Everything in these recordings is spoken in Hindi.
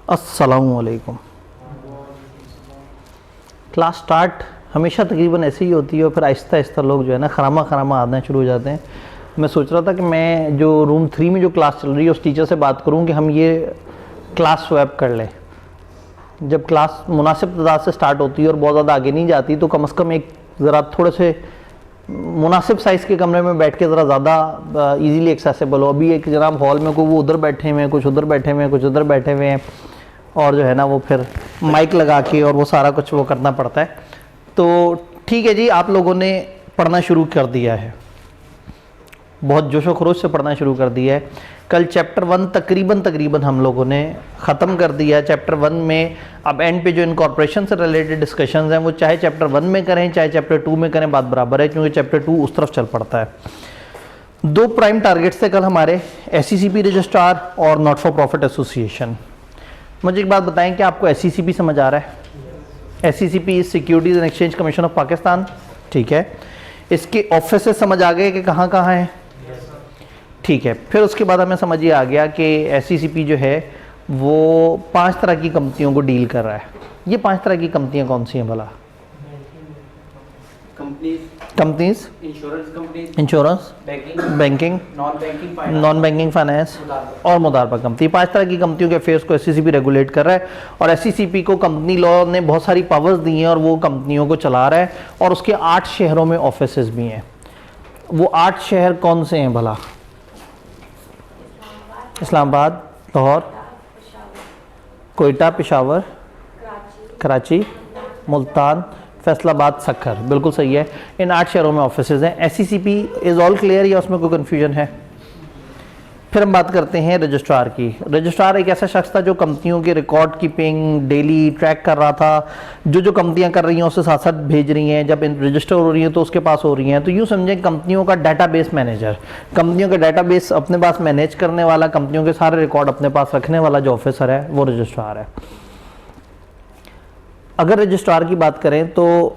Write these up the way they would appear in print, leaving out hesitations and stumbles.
अस्सलामुअलैकुम। क्लास स्टार्ट हमेशा तकरीबन ऐसे ही होती है और फिर आहिस्ता आहिस्ता लोग जो है ना खरामा आना शुरू हो जाते हैं। मैं सोच रहा था कि मैं जो रूम 3 में जो क्लास चल रही है उस टीचर से बात करूं कि हम ये क्लास स्वैप कर लें। जब क्लास मुनासिब तादाद से स्टार्ट होती है और बहुत ज़्यादा आगे नहीं जाती तो कम से कम एक ज़रा थोड़े से मुनासिब साइज़ के कमरे में बैठ के ज़रा ज़्यादा इजीली एक्सेसिबल हो। अभी एक जनाब हॉल में को वो उधर बैठे हुए हैं, कुछ उधर बैठे हुए हैं, कुछ उधर बैठे हुए हैं और जो है ना वो फिर माइक लगा के और वो सारा कुछ वो करना पड़ता है। तो ठीक है जी, आप लोगों ने पढ़ना शुरू कर दिया है, बहुत जोशो खरोश से पढ़ना शुरू कर दिया है। कल चैप्टर 1 तकरीबन हम लोगों ने ख़त्म कर दिया है। चैप्टर 1 में अब एंड पे जो इनकॉर्पोरेशन से रिलेटेड डिस्कशंस हैं वो चाहे चैप्टर 1 में करें चाहे चैप्टर 2 में करें, बात बराबर है, क्योंकि चैप्टर 2 उस तरफ चल पड़ता है। 2 प्राइम टारगेट्स थे कल हमारे, SCCP रजिस्ट्रार और नॉट फॉर प्रॉफिट एसोसिएशन। मुझे एक बात बताएं कि आपको SCCP समझ आ रहा है? SCCP securities and exchange commission of Pakistan, ठीक है। इसके ऑफिस समझ आ गए कि कहाँ कहाँ हैं, ठीक है। फिर उसके बाद हमें समझ ये आ गया कि SCCP जो है वो 5 तरह की कंपनियों को डील कर रहा है। ये 5 तरह की कंपनियां कौन सी हैं भला? Companies, insurance, banking, non banking finance और मुदारबा कंपनी। 5 तरह की कंपनियों के अफेयर्स को SCCP रेगुलेट कर रहा है और SCCP को कंपनी लॉ ने बहुत सारी पावर्स दी हैं और वो कंपनियों को चला रहा है और उसके 8 शहरों में ऑफिसेज भी हैं। वो 8 शहर कौन से हैं भला? इस्लामाबाद, लाहौर, कोयटा, पेशावर, कराची, मुल्तान, फैसलाबाद, सक्खर, बिल्कुल सही है। इन 8 शहरों में ऑफिसेज हैं। SCCP इज़ ऑल क्लियर या उसमें कोई कन्फ्यूजन है? फिर हम बात करते हैं रजिस्ट्रार की। रजिस्ट्रार एक ऐसा शख्स था जो कंपनियों के रिकॉर्ड कीपिंग डेली ट्रैक कर रहा था, जो कंपनियां कर रही हैं उससे साथ साथ भेज रही हैं, जब रजिस्टर हो रही हैं तो उसके पास हो रही हैं। तो यूँ समझें कंपनियों का डाटाबेस मैनेजर, कंपनियों का डाटाबेस अपने पास मैनेज करने वाला, कंपनियों के सारे रिकॉर्ड अपने पास रखने वाला जो ऑफिसर है वो रजिस्ट्रार है। अगर रजिस्ट्रार की बात करें तो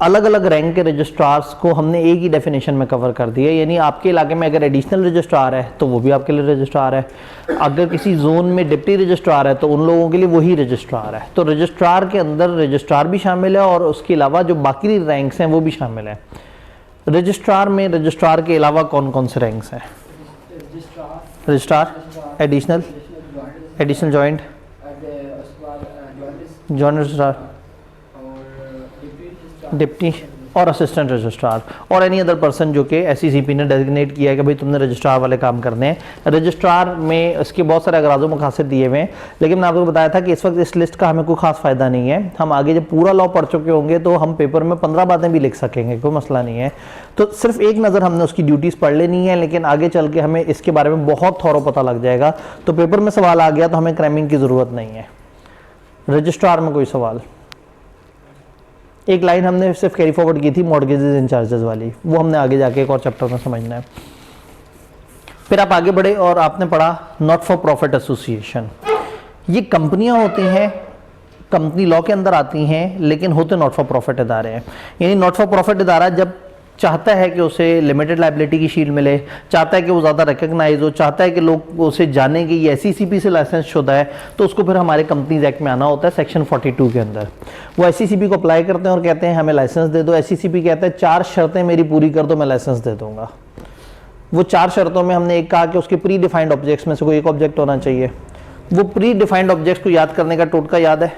अलग अलग रैंक के रजिस्ट्रार्स को हमने एक ही डेफिनेशन में कवर कर दिया, यानी आपके इलाके में अगर एडिशनल रजिस्ट्रार है तो वो भी आपके लिए रजिस्ट्रार है, अगर किसी जोन में डिप्टी रजिस्ट्रार है तो उन लोगों के लिए वही रजिस्ट्रार है। तो रजिस्ट्रार के अंदर रजिस्ट्रार भी शामिल है और उसके अलावा जो बाकी रैंक्स हैं वो भी शामिल है। रजिस्ट्रार में रजिस्ट्रार के अलावा कौन कौन से रैंक्स हैं? Registrar, additional, additional joint, joint registrar, deputy और असिस्टेंट रजिस्ट्रार और एनी अदर पर्सन जो कि SCCP ने डेजिग्नेट किया है कि भाई तुमने रजिस्ट्रार वाले काम करने हैं। रजिस्ट्रार में इसके बहुत सारे अगराज़ मकासद दिए हुए हैं, लेकिन मैंने आपको बताया था कि इस वक्त इस लिस्ट का हमें कोई खास फ़ायदा नहीं है। हम आगे जब पूरा लॉ पढ़ चुके होंगे तो हम पेपर में 15 बातें भी लिख सकेंगे, कोई मसला नहीं है। तो सिर्फ एक नज़र हमने उसकी ड्यूटीज़ पढ़ लेनी है, लेकिन आगे चल के हमें इसके बारे में बहुत थोड़ा पता लग जाएगा। तो पेपर में सवाल आ गया तो हमें क्रैमिंग की ज़रूरत नहीं है। रजिस्ट्रार में कोई सवाल? एक लाइन हमने सिर्फ कैरी फॉरवर्ड की थी मॉर्गेजेस एंड चार्जेस वाली, वो हमने आगे जाके एक और चैप्टर में समझना है। फिर आप आगे बढ़े और आपने पढ़ा नॉट फॉर प्रॉफिट एसोसिएशन। ये कंपनियां होती हैं, कंपनी लॉ के अंदर आती हैं, लेकिन होते नॉट फॉर प्रॉफिट इदारे हैं। यानी नॉट फॉर प्रॉफिट इदारा जब चाहता है कि उसे लिमिटेड लाइबिलिटी की शील्ड मिले, चाहता है कि वो ज़्यादा रिकग्नाइज हो, चाहता है कि लोग उसे जाने कि ये SCCP से लाइसेंस शुदा है, तो उसको फिर हमारे कंपनीज एक्ट में आना होता है सेक्शन 42 के अंदर। वो SCCP को अप्लाई करते हैं और कहते हैं हमें लाइसेंस दे दो। SCCP कहता है 4 शर्तें मेरी पूरी कर दो, मैं लाइसेंस दे दूंगा। वो 4 शर्तों में हमने एक कहा कि उसके प्री डिफाइंड ऑब्जेक्ट्स में से कोई एक ऑब्जेक्ट होना चाहिए। वो प्री डिफाइंड ऑब्जेक्ट्स को याद करने का टोटका याद है?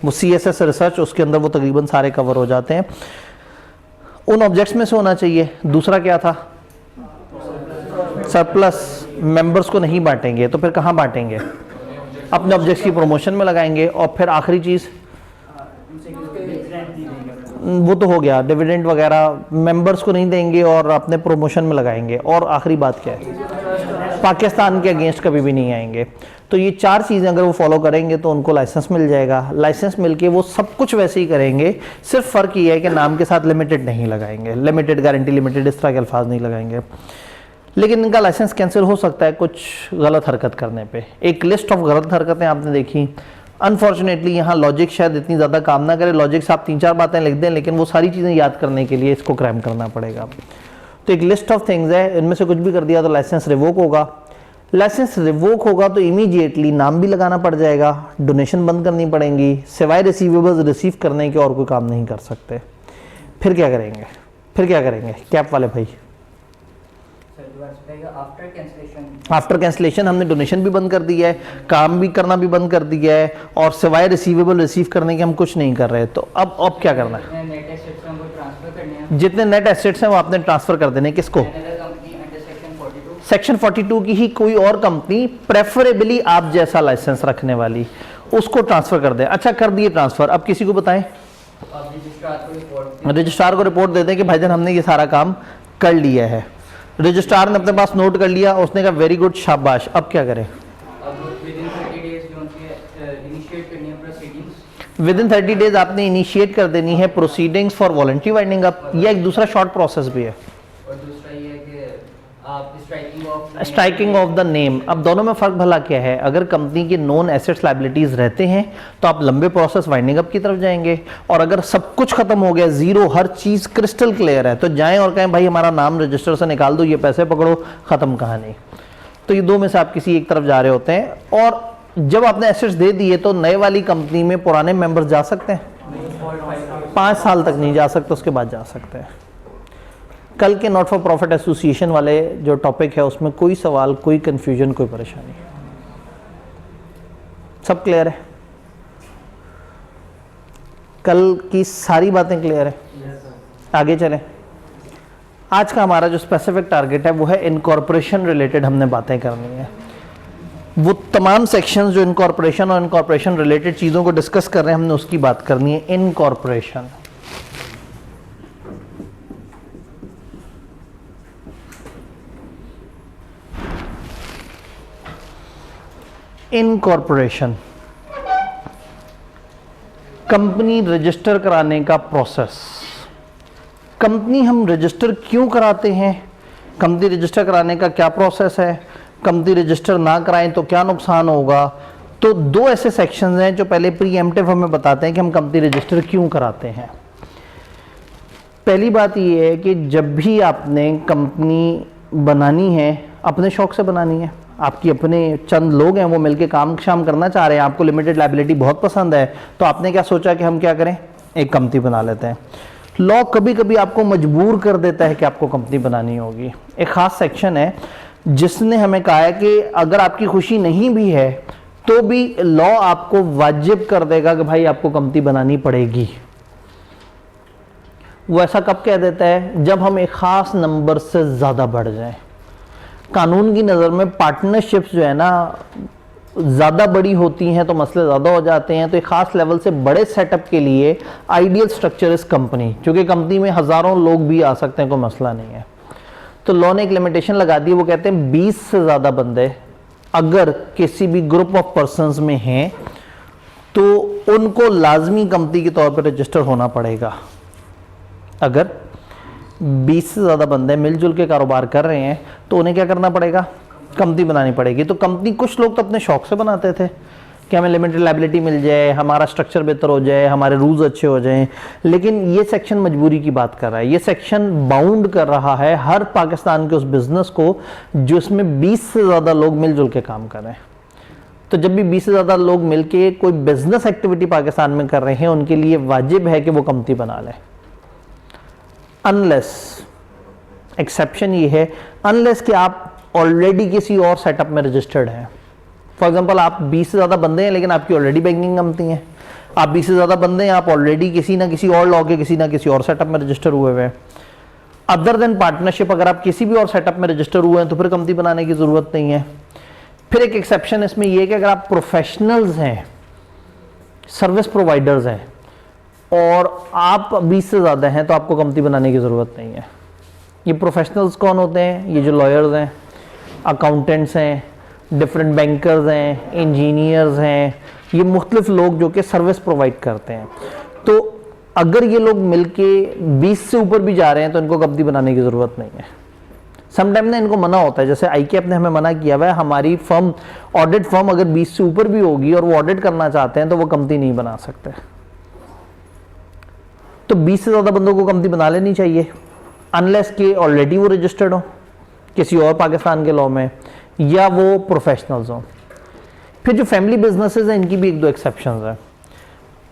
वो CSS रिसर्च, उसके अंदर वो तकरीबन सारे कवर हो जाते हैं। उन ऑब्जेक्ट्स में से होना चाहिए। दूसरा क्या था? सरप्लस मेंबर्स को नहीं बांटेंगे, तो फिर कहाँ बांटेंगे? अपने ऑब्जेक्ट्स की प्रमोशन में लगाएंगे। और फिर आखिरी चीज़ वो तो हो गया, डिविडेंड वगैरह मेंबर्स को नहीं देंगे और अपने प्रमोशन में लगाएंगे। और आखिरी बात क्या है? पाकिस्तान के अगेंस्ट कभी भी नहीं आएंगे। तो ये 4 चीज़ें अगर वो फॉलो करेंगे तो उनको लाइसेंस मिल जाएगा। लाइसेंस मिलके वो सब कुछ वैसे ही करेंगे, सिर्फ फ़र्क ये है कि नाम के साथ लिमिटेड नहीं लगाएंगे, लिमिटेड, गारंटी लिमिटेड, इस तरह के अल्फाज नहीं लगाएंगे। लेकिन इनका लाइसेंस कैंसिल हो सकता है कुछ गलत हरकत करने पे। एक लिस्ट ऑफ गलत हरकतें आपने देखी। अनफॉर्चुनेटली यहाँ लॉजिक शायद इतनी ज़्यादा काम ना करे। लॉजिक से आप 3-4 बातें लिख दें, लेकिन वो सारी चीज़ें याद करने के लिए इसको क्रैम करना पड़ेगा। तो एक लिस्ट ऑफ थिंग्स है, इनमें से कुछ भी कर दिया तो लाइसेंस रिवोक होगा। लाइसेंस रिवोक होगा तो इमीडिएटली नाम भी लगाना पड़ जाएगा, डोनेशन बंद करनी पड़ेंगी, सिवाय रिसीवेबल्स रिसीव करने के और कोई काम नहीं कर सकते। फिर क्या करेंगे? कैप वाले भाई, आफ्टर कैंसलेशन हमने डोनेशन भी बंद कर दिया है, काम भी करना भी बंद कर दिया है, और सिवाय रिसीवेबल रिसीव करने के हम कुछ नहीं कर रहे। तो अब क्या करना है? जितने नेट एसेट्स हैं वो आपने ट्रांसफर कर देने, किसको? सेक्शन 42 की ही कोई और कंपनी, प्रेफरेबली आप जैसा लाइसेंस रखने वाली, उसको ट्रांसफर कर दें। अच्छा, कर दिए ट्रांसफर, अब किसी को बताएं, रजिस्ट्रार को रिपोर्ट दे दें कि भाईजान हमने ये सारा काम कर लिया है। रजिस्ट्रार ने अपने पास नोट कर लिया, उसने कहा वेरी गुड, शाबाश। अब क्या करें? विद इन 30 डेज आपने इनिशिएट कर देनी है proceedings for voluntary winding up. यह एक दूसरा शॉर्ट प्रोसेस भी है। और दूसरा ये है कि आप स्ट्राइकिंग ऑफ द नेम। अब दोनों में फर्क भला क्या है? अगर कंपनी के नॉन एसेट्स लायबिलिटीज रहते हैं तो आप लंबे प्रोसेस वाइंडिंग अप की तरफ जाएंगे, और अगर सब कुछ खत्म हो गया, जीरो, हर चीज क्रिस्टल क्लियर है, तो जाएं और कहें भाई हमारा नाम रजिस्टर से निकाल दो, ये पैसे पकड़ो, खत्म कहानी। तो ये दो में से आप किसी एक तरफ जा रहे होते हैं। और जब आपने एसेट्स दे दिए तो नए वाली कंपनी में पुराने मेंबर्स जा सकते हैं? 5 साल तक नहीं जा सकते, उसके बाद जा सकते हैं। कल के नॉट फॉर प्रॉफिट एसोसिएशन वाले जो टॉपिक है उसमें कोई सवाल, कोई कंफ्यूजन, कोई परेशानी? सब क्लियर है? कल की सारी बातें क्लियर है? आगे चलें। आज का हमारा जो स्पेसिफिक टारगेट है वो है इनकॉर्पोरेशन रिलेटेड हमने बातें करनी है। वो तमाम सेक्शंस जो इनकॉर्पोरेशन और इनकॉर्पोरेशन रिलेटेड चीज़ों को डिस्कस कर रहे हैं, हमने उसकी बात करनी है। इनकॉर्पोरेशन, इनकॉर्पोरेशन कंपनी रजिस्टर कराने का प्रोसेस। कंपनी हम रजिस्टर क्यों कराते हैं? कंपनी रजिस्टर कराने का क्या प्रोसेस है? कंपनी रजिस्टर ना कराएं तो क्या नुकसान होगा? तो दो ऐसे सेक्शंस हैं जो पहले प्रीएम्प्टिव हमें बताते हैं कि हम कंपनी रजिस्टर क्यों कराते हैं। पहली बात यह है कि जब भी आपने कंपनी बनानी है, अपने शौक से बनानी है, आपकी अपने चंद लोग हैं वो मिलके काम शाम करना चाह रहे हैं, आपको लिमिटेड लायबिलिटी बहुत पसंद है, तो आपने क्या सोचा कि हम क्या करें, एक कंपनी बना लेते हैं। लॉ कभी कभी आपको मजबूर कर देता है कि आपको कंपनी बनानी होगी। एक खास सेक्शन है जिसने हमें कहा है कि अगर आपकी खुशी नहीं भी है तो भी लॉ आपको वाजिब कर देगा कि भाई आपको कंपनी बनानी पड़ेगी। वो ऐसा कब कह देता है? जब हम एक खास नंबर से ज्यादा बढ़ जाएं। कानून की नज़र में पार्टनरशिप्स जो है ना ज़्यादा बड़ी होती हैं तो मसले ज़्यादा हो जाते हैं। तो एक ख़ास लेवल से बड़े सेटअप के लिए आइडियल स्ट्रक्चर इस कंपनी, क्योंकि कंपनी में हज़ारों लोग भी आ सकते हैं, कोई मसला नहीं है। तो लॉ ने एक लिमिटेशन लगा दी, वो कहते हैं 20 से ज़्यादा बंदे अगर किसी भी ग्रुप ऑफ पर्सनस में हैं तो उनको लाजमी कंपनी के तौर पर रजिस्टर होना पड़ेगा। अगर 20 से ज़्यादा बंदे मिलजुल के कारोबार कर रहे हैं तो उन्हें क्या करना पड़ेगा? कंपनी बनानी पड़ेगी। तो कंपनी कुछ लोग तो अपने शौक से बनाते थे कि हमें लिमिटेड लायबिलिटी मिल जाए, हमारा स्ट्रक्चर बेहतर हो जाए, हमारे रूल्स अच्छे हो जाएं। लेकिन ये सेक्शन मजबूरी की बात कर रहा है। ये सेक्शन बाउंड कर रहा है हर पाकिस्तान के उस बिजनेस को जिसमें 20 से ज़्यादा लोग मिलजुल के काम कर रहे हैं। तो जब भी 20 से ज़्यादा लोग मिलके कोई बिजनेस एक्टिविटी पाकिस्तान में कर रहे हैं, उनके लिए वाजिब है कि वो कंपनी बना लें। अनलेस, एक्सेप्शन ये है, अनलेस कि आप ऑलरेडी किसी और सेटअप में रजिस्टर्ड हैं। फॉर एग्जांपल आप 20 से ज़्यादा बंदे हैं लेकिन आपकी ऑलरेडी बैंकिंग कंपनी है। आप 20 से ज़्यादा बंदे हैं, आप ऑलरेडी किसी ना किसी और लॉ के किसी ना किसी और सेटअप में रजिस्टर हुए हुए हैं। अदर देन पार्टनरशिप, अगर आप किसी भी और सेटअप में रजिस्टर हुए हैं तो फिर कंपनी बनाने की ज़रूरत नहीं है। फिर एक एक्सेप्शन इसमें यह है कि अगर आप प्रोफेशनल्स हैं, सर्विस प्रोवाइडर्स हैं और आप 20 से ज़्यादा हैं तो आपको कंपनी बनाने की ज़रूरत नहीं है। ये प्रोफेशनल्स कौन होते हैं? ये जो लॉयर्स हैं, अकाउंटेंट्स हैं, डिफरेंट बैंकर्स हैं, इंजीनियर्स हैं, ये मुख्तलिफ लोग जो कि सर्विस प्रोवाइड करते हैं। तो अगर ये लोग मिलके 20 से ऊपर भी जा रहे हैं तो इनको कंपनी बनाने की ज़रूरत नहीं है। समटाइम ना इनको मना होता है, जैसे ICAP ने हमें मना किया हुआ है, हमारी फर्म, ऑडिट फर्म अगर 20 से ऊपर भी होगी और वो ऑडिट करना चाहते हैं तो वो कंपनी नहीं बना सकते। तो 20 से ज़्यादा बंदों को कंपनी बना लेनी चाहिए, अनलेस के ऑलरेडी वो रजिस्टर्ड हो किसी और पाकिस्तान के लॉ में, या वो प्रोफेशनल्स हों। फिर जो फैमिली बिजनेसेस हैं इनकी भी एक दो एक्सेप्शंस हैं।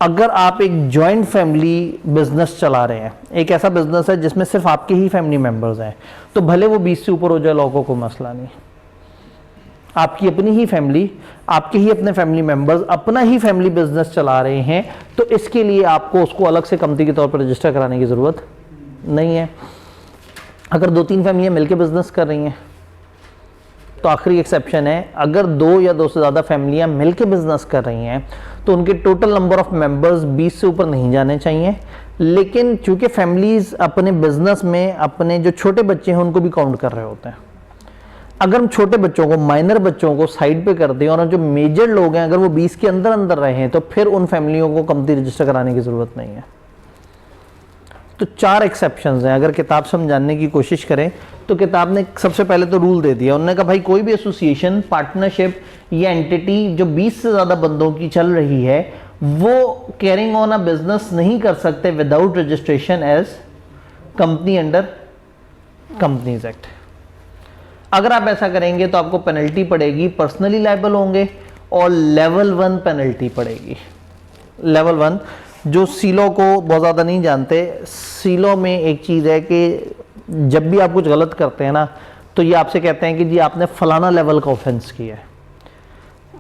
अगर आप एक जॉइंट फैमिली बिजनेस चला रहे हैं, एक ऐसा बिजनेस है जिसमें सिर्फ आपके ही फैमिली मेंबर्स हैं, तो भले वो 20 से ऊपर हो जाए, लोगों को मसला नहीं। आपकी अपनी ही फैमिली, आपके ही अपने फैमिली मेंबर्स अपना ही फैमिली बिजनेस चला रहे हैं, तो इसके लिए आपको उसको अलग से कंपनी के तौर पर रजिस्टर कराने की ज़रूरत नहीं है। अगर 2-3 फैमिलियाँ मिलकर बिजनेस कर रही हैं तो आखिरी एक्सेप्शन है, अगर 2 या 2 से ज़्यादा फैमिलियाँ मिलकर बिजनेस कर रही हैं तो उनके टोटल नंबर ऑफ मेंबर्स 20 से ऊपर नहीं जाने चाहिए। लेकिन चूंकि फैमिलीज अपने बिजनेस में अपने जो छोटे बच्चे हैं उनको भी काउंट कर रहे होते हैं, अगर हम छोटे बच्चों को, माइनर बच्चों को साइड पे कर दें और जो मेजर लोग हैं अगर वो 20 के अंदर अंदर रहे हैं तो फिर उन फैमिलियों को कंपनी रजिस्टर कराने की ज़रूरत नहीं है। तो 4 एक्सेप्शंस हैं। अगर किताब से हम जानने की कोशिश करें तो किताब ने सबसे पहले तो रूल दे दिया, उन्होंने कहा भाई कोई भी एसोसिएशन, पार्टनरशिप या एंटिटी जो 20 से ज़्यादा बंदों की चल रही है वो कैरिंग ऑन अ बिजनेस नहीं कर सकते without registration as company under Companies Act. अगर आप ऐसा करेंगे तो आपको पेनल्टी पड़ेगी, पर्सनली लायबल होंगे और लेवल 1 पेनल्टी पड़ेगी। लेवल 1 जो सीलो को बहुत ज़्यादा नहीं जानते, सीलो में एक चीज़ है कि जब भी आप कुछ गलत करते हैं ना तो ये आपसे कहते हैं कि जी आपने फलाना लेवल का ऑफेंस किया है।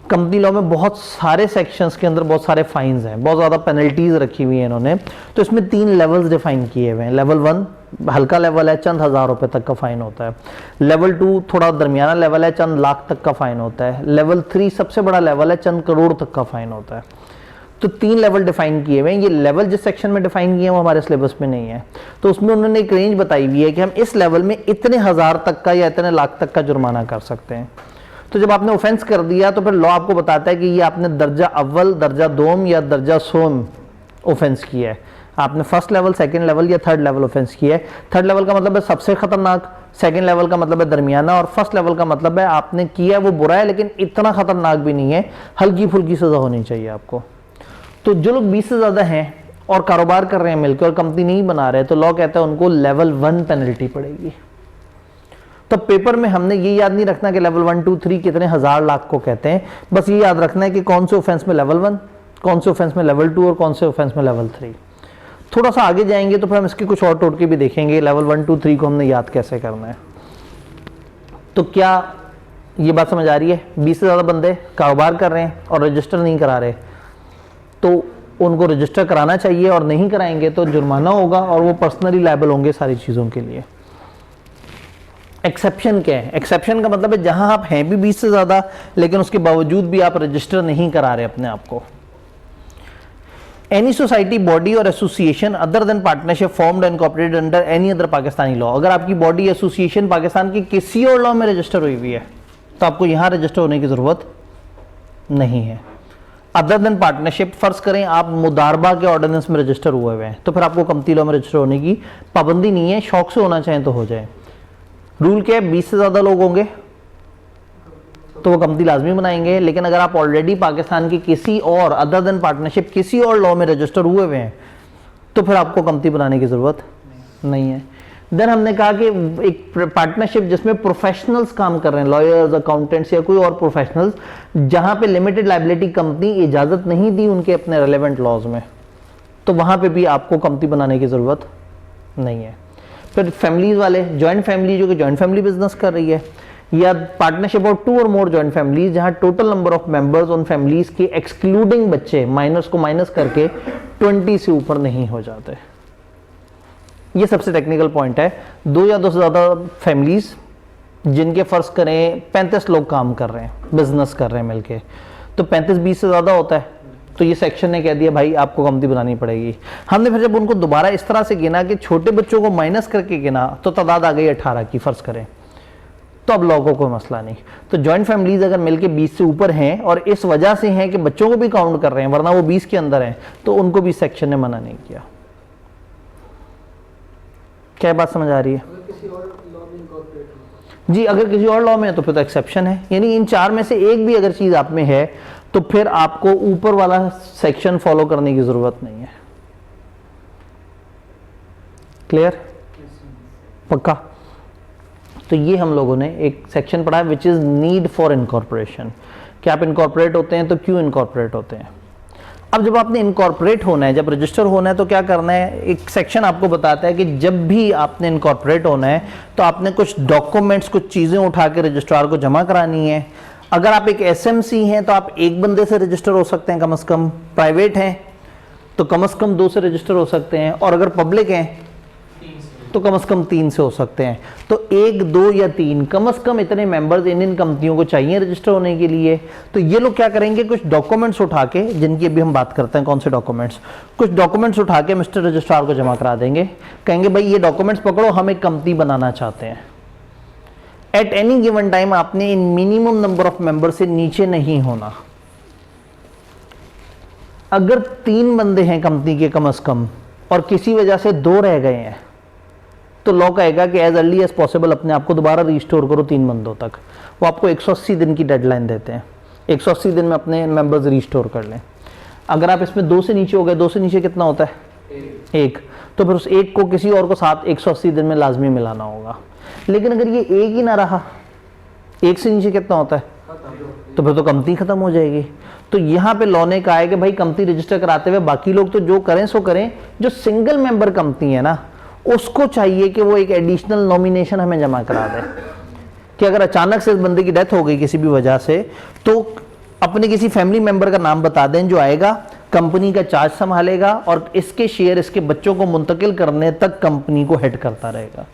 कंपनी लॉ में बहुत सारे सेक्शंस के अंदर बहुत सारे फाइन्स हैं, बहुत ज़्यादा पेनल्टीज रखी हुई हैं इन्होंने। तो इसमें 3 लेवल्स डिफाइन किए हुए हैं। लेवल 1 हल्का लेवल है, चंद हज़ार रुपए तक का फाइन होता है। लेवल 2 थोड़ा दरमियाना लेवल है, चंद लाख तक का फाइन होता है। लेवल 3 सबसे बड़ा लेवल है, चंद करोड़ तक का फाइन होता है। तो 3 लेवल डिफाइन किए हुए हैं। ये लेवल जिस सेक्शन में डिफाइन किए हैं वो हमारे सिलेबस में नहीं है, तो उसमें उन्होंने एक रेंज बताई हुई है कि हम इस लेवल में इतने हज़ार तक का या इतने लाख तक का जुर्माना कर सकते हैं। तो जब आपने ऑफेंस कर दिया तो फिर लॉ आपको बताता है कि ये आपने दर्जा अव्वल, दर्जा दोम या दर्जा सोम ऑफेंस किया है। आपने फर्स्ट लेवल, सेकंड लेवल या थर्ड लेवल ऑफेंस किया है। थर्ड लेवल का मतलब है सबसे खतरनाक, सेकंड लेवल का मतलब है दरमियाना, और फर्स्ट लेवल का मतलब है आपने किया है वो बुरा है लेकिन इतना खतरनाक भी नहीं है, हल्की फुल्की सजा होनी चाहिए आपको। तो जो लोग 20 से ज़्यादा हैं और कारोबार कर रहे हैं मिलकर और कंपनी नहीं बना रहे, तो लॉ कहता है उनको लेवल 1 पेनल्टी पड़ेगी। तो पेपर में हमने ये याद नहीं रखना कि लेवल 1, 2, 3 कितने हज़ार लाख को कहते हैं, बस ये याद रखना है कि कौन से ऑफेंस में लेवल 1, कौन से ऑफेंस में लेवल 2 और कौन से ऑफेंस में लेवल 3। थोड़ा सा आगे जाएंगे तो फिर हम इसके कुछ और टोटके भी देखेंगे, लेवल 1, 2, 3 को हमने याद कैसे करना है। तो क्या ये बात समझ आ रही है? 20 से ज़्यादा बंदे कारोबार कर रहे हैं और रजिस्टर नहीं करा रहे, तो उनको रजिस्टर कराना चाहिए, और नहीं कराएंगे तो जुर्माना होगा और वो पर्सनली लायबल होंगे सारी चीज़ों के लिए। एक्सेप्शन क्या है? एक्सेप्शन का मतलब है जहां आप हैं भी 20 से ज़्यादा लेकिन उसके बावजूद भी आप रजिस्टर नहीं करा रहे अपने आप को। एनी सोसाइटी, बॉडी और association other than partnership formed and incorporated under any other Pakistani law. अगर आपकी बॉडी, एसोसिएशन पाकिस्तान के किसी और लॉ में रजिस्टर हुई हुई है तो आपको यहां रजिस्टर होने की ज़रूरत नहीं है। अदर देन पार्टनरशिप, फर्ज करें आप मुदारबा के ऑर्डिनेंस में रजिस्टर हुए हुए हैं तो फिर आपको कंपनी लॉ में रजिस्टर होने की पाबंदी नहीं है, शौक से होना चाहें तो हो जाए। रूल क्या है? 20 से ज़्यादा लोग होंगे तो वो कंपनी लाजमी बनाएंगे, लेकिन अगर आप ऑलरेडी पाकिस्तान के किसी और अदर देन पार्टनरशिप किसी और लॉ में रजिस्टर हुए हुए हैं तो फिर आपको कंपनी बनाने की ज़रूरत नहीं है। देन हमने कहा कि एक पार्टनरशिप जिसमें प्रोफेशनल्स काम कर रहे हैं, लॉयर्स, अकाउंटेंट्स या कोई और प्रोफेशनल्स, जहां पे लिमिटेड लायबिलिटी कंपनी इजाज़त नहीं दी उनके अपने रेलेवेंट लॉज में, तो वहां पे भी आपको कंपनी बनाने की ज़रूरत नहीं है। फिर फैमिलीज वाले, जॉइंट फैमिली जो कि जॉइंट फैमिली बिजनेस कर रही है, या पार्टनरशिप ऑफ 2 और मोर जॉइंट फैमिलीज जहां टोटल नंबर ऑफ मेंबर्स उन फैमिलीज के एक्सक्लूडिंग बच्चे, माइनर्स को माइनस करके 20 से ऊपर नहीं हो जाते। ये सबसे टेक्निकल पॉइंट है। 2 या 2 से ज़्यादा फैमिलीज जिनके फर्ज करें 35 लोग काम कर रहे हैं, बिजनेस कर रहे हैं मिलके, तो 35-20 से ज़्यादा होता है, तो ये सेक्शन ने कह दिया भाई आपको कंपनी बनानी पड़ेगी। हमने फिर जब उनको दोबारा इस तरह से गिना कि छोटे बच्चों को माइनस करके गिना तो तादाद आ गई 18 की, फर्ज करें, तो अब लोगों को कोई मसला नहीं। तो जॉइंट फैमिलीज अगर मिलके 20 से ऊपर हैं और इस वजह से हैं कि बच्चों को भी काउंट कर रहे हैं वरना वो 20 के अंदर हैं, तो उनको भी सेक्शन ने मना नहीं किया। क्या बात समझ आ रही है? जी, अगर किसी और लॉ में है तो फिर तो एक्सेप्शन है, यानी इन 4 में से एक भी अगर चीज आप में है तो फिर आपको ऊपर वाला सेक्शन फॉलो करने की जरूरत नहीं है। क्लियर? पक्का? तो ये हम लोगों ने एक सेक्शन पढ़ा है which is need for incorporation, कि आप इनकॉर्पोरेट होते हैं तो क्यों इनकॉर्पोरेट होते हैं। अब जब आपने इनकॉर्पोरेट होना है, जब रजिस्टर होना है, तो क्या करना है, एक सेक्शन आपको बताता है कि जब भी आपने इनकॉर्पोरेट होना है तो आपने कुछ डॉक्यूमेंट्स, कुछ चीज़ें उठा के रजिस्ट्रार को जमा करानी है। अगर आप एक एसएमसी हैं तो आप एक बंदे से रजिस्टर हो सकते हैं कम से कम, प्राइवेट हैं तो कम से कम 2 से रजिस्टर हो सकते हैं, और अगर पब्लिक हैं तो कम से कम 3 से हो सकते हैं। तो 1, 2 या 3 कम से कम इतने मेंबर्स इन कंपनियों को चाहिए रजिस्टर होने के लिए। तो ये लोग क्या करेंगे, कुछ डॉक्यूमेंट्स उठा के, जिनकी अभी हम बात करते हैं कौन से डॉक्यूमेंट्स, कुछ डॉक्यूमेंट्स उठा के मिस्टर रजिस्ट्रार को जमा करा देंगे। कहेंगे भाई ये डॉक्यूमेंट्स पकड़ो, हम एक कंपनी बनाना चाहते हैं। एट एनी गिवन टाइम आपने इन मिनिमम नंबर ऑफ मेंबर से नीचे नहीं होना। अगर 3 बंदे हैं कंपनी के कम से कम और किसी वजह से 2 रह गए हैं, तो लॉ कहेगा कि एज अर्ली एज पॉसिबल अपने आप को दोबारा रिस्टोर करो 3 बंदों तक। वो आपको 180 दिन की डेडलाइन देते हैं, 180 दिन में अपने मेंबर्स रिस्टोर कर लें। अगर आप इसमें 2 से नीचे हो गए, 2 से नीचे कितना होता है, 1, तो फिर उस 1 को किसी और को साथ 180 दिन में लाजमी मिलाना होगा। लेकिन अगर ये 1 ही ना रहा, 1 से नीचे कितना होता है, तो फिर तो कंपनी खत्म हो जाएगी। तो यहाँ पे लॉ ने कहा है कि भाई कंपनी रजिस्टर कराते हुए बाकी लोग तो जो करें सो करें, जो सिंगल मेंबर कंपनी है ना, उसको चाहिए कि वो एक एडिशनल नॉमिनेशन हमें जमा करा दे, कि अगर अचानक से इस बंदे की डेथ हो गई किसी भी वजह से, तो अपने किसी फैमिली मेंबर का नाम बता दें जो आएगा, कंपनी का चार्ज संभालेगा और इसके शेयर इसके बच्चों को मुंतकिल करने तक कंपनी को हेड करता रहेगा।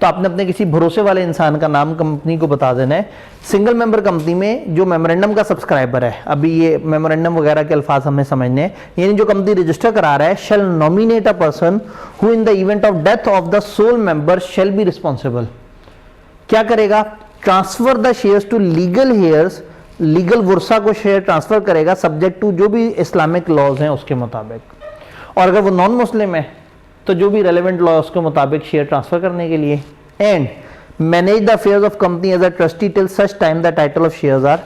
तो आपने अपने किसी भरोसे वाले इंसान का नाम कंपनी को बता देना है। सिंगल मेंबर कंपनी में जो मेमोरेंडम का सब्सक्राइबर है, अभी ये मेमोरेंडम वगैरह के अल्फाज हमें समझने हैं, यानी जो कंपनी रजिस्टर करा रहा है, shall nominate a person who in the event of death of the sole member shall be responsible. क्या करेगा, transfer the shares to legal heirs, legal वर्सा को शेयर ट्रांसफर करेगा सब्जेक्ट टू जो भी इस्लामिक लॉज हैं उसके मुताबिक। और अगर वो नॉन मुस्लिम है तो जो भी रेलेवेंट लॉ उसके मुताबिक शेयर ट्रांसफर करने के लिए। And manage the affairs of company as a trustee till such time the title of shares are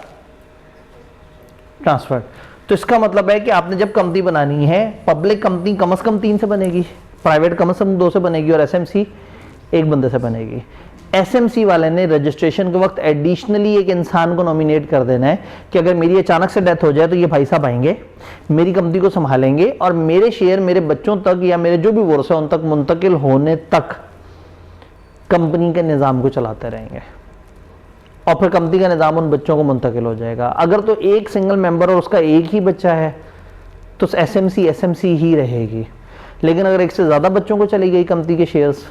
transferred. तो इसका मतलब है कि आपने जब कंपनी बनानी है, पब्लिक कंपनी कम से कम 3 से बनेगी, प्राइवेट कम से कम 2 से बनेगी, और एसएमसी 1 बंदे से बनेगी। एसएमसी वाले ने रजिस्ट्रेशन के वक्त एडिशनली एक इंसान को नॉमिनेट कर देना है कि अगर मेरी अचानक से डेथ हो जाए तो ये भाई साहब आएंगे, मेरी कंपनी को संभालेंगे और मेरे शेयर मेरे बच्चों तक या मेरे जो भी वोर्स है उन तक मुंतकिल होने तक कंपनी के निज़ाम को चलाते रहेंगे, और फिर कंपनी का निज़ाम उन बच्चों को मुंतकिल हो जाएगा। अगर तो एक सिंगल मेंबर और उसका एक ही बच्चा है तो एसएमसी ही रहेगी। लेकिन अगर 1 से ज़्यादा बच्चों को चली गई कंपनी के शेयर्स,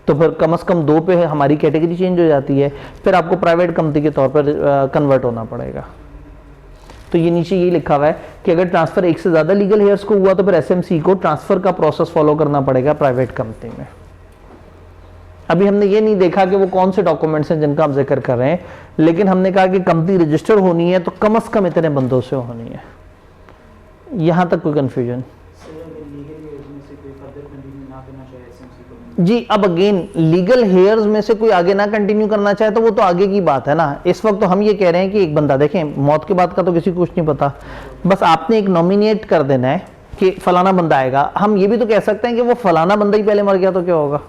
तो फिर कम से कम 2 पे हमारी कैटेगरी चेंज हो जाती है, फिर आपको प्राइवेट कंपनी के तौर पर कन्वर्ट होना पड़ेगा। तो ये नीचे ये लिखा हुआ है कि अगर ट्रांसफर 1 से ज़्यादा लीगल हेयर्स को हुआ तो फिर एसएमसी को ट्रांसफर का प्रोसेस फॉलो करना पड़ेगा प्राइवेट कंपनी में। अभी हमने ये नहीं देखा कि वो कौन से डॉक्यूमेंट्स हैं जिनका आप जिक्र कर रहे हैं, लेकिन हमने कहा कि कंपनी रजिस्टर होनी है तो कम से कम इतने बंदों से होनी है। यहां तक कोई कंफ्यूजन? जी, अब अगेन लीगल हेयर्स में से कोई आगे ना कंटिन्यू करना चाहे तो वो तो आगे की बात है ना। इस वक्त तो हम ये कह रहे हैं कि एक बंदा, देखें मौत के बाद का तो किसी को कुछ नहीं पता, बस आपने एक नॉमिनेट कर देना है कि फलाना बंदा आएगा। हम ये भी तो कह सकते हैं कि वो फलाना बंदा ही पहले मर गया तो क्या होगा,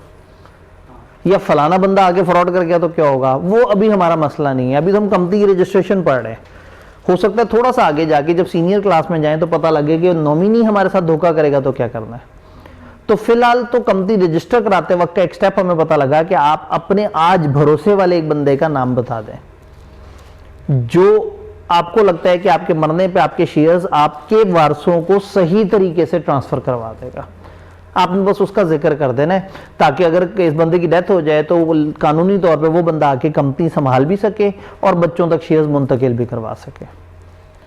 या फलाना बंदा आगे फ्रॉड कर गया तो क्या होगा, वो अभी हमारा मसला नहीं है। अभी तो हम कंपनी की रजिस्ट्रेशन पढ़ रहे हैं। हो सकता है थोड़ा सा आगे जाके जब सीनियर क्लास में जाएं तो पता लगे कि नॉमिनी हमारे साथ धोखा करेगा तो क्या करना है। तो फिलहाल तो कंपनी रजिस्टर कराते वक्त का एक स्टेप हमें पता लगा कि आप अपने आज भरोसे वाले एक बंदे का नाम बता दें जो आपको लगता है कि आपके मरने पे आपके शेयर्स आपके वारसों को सही तरीके से ट्रांसफर करवा देगा। आपने बस उसका जिक्र कर देना है ताकि अगर इस बंदे की डेथ हो जाए तो कानूनी तौर पे वो बंदा आके कंपनी संभाल भी सके और बच्चों तक शेयर्स मुंतकिल भी करवा सके।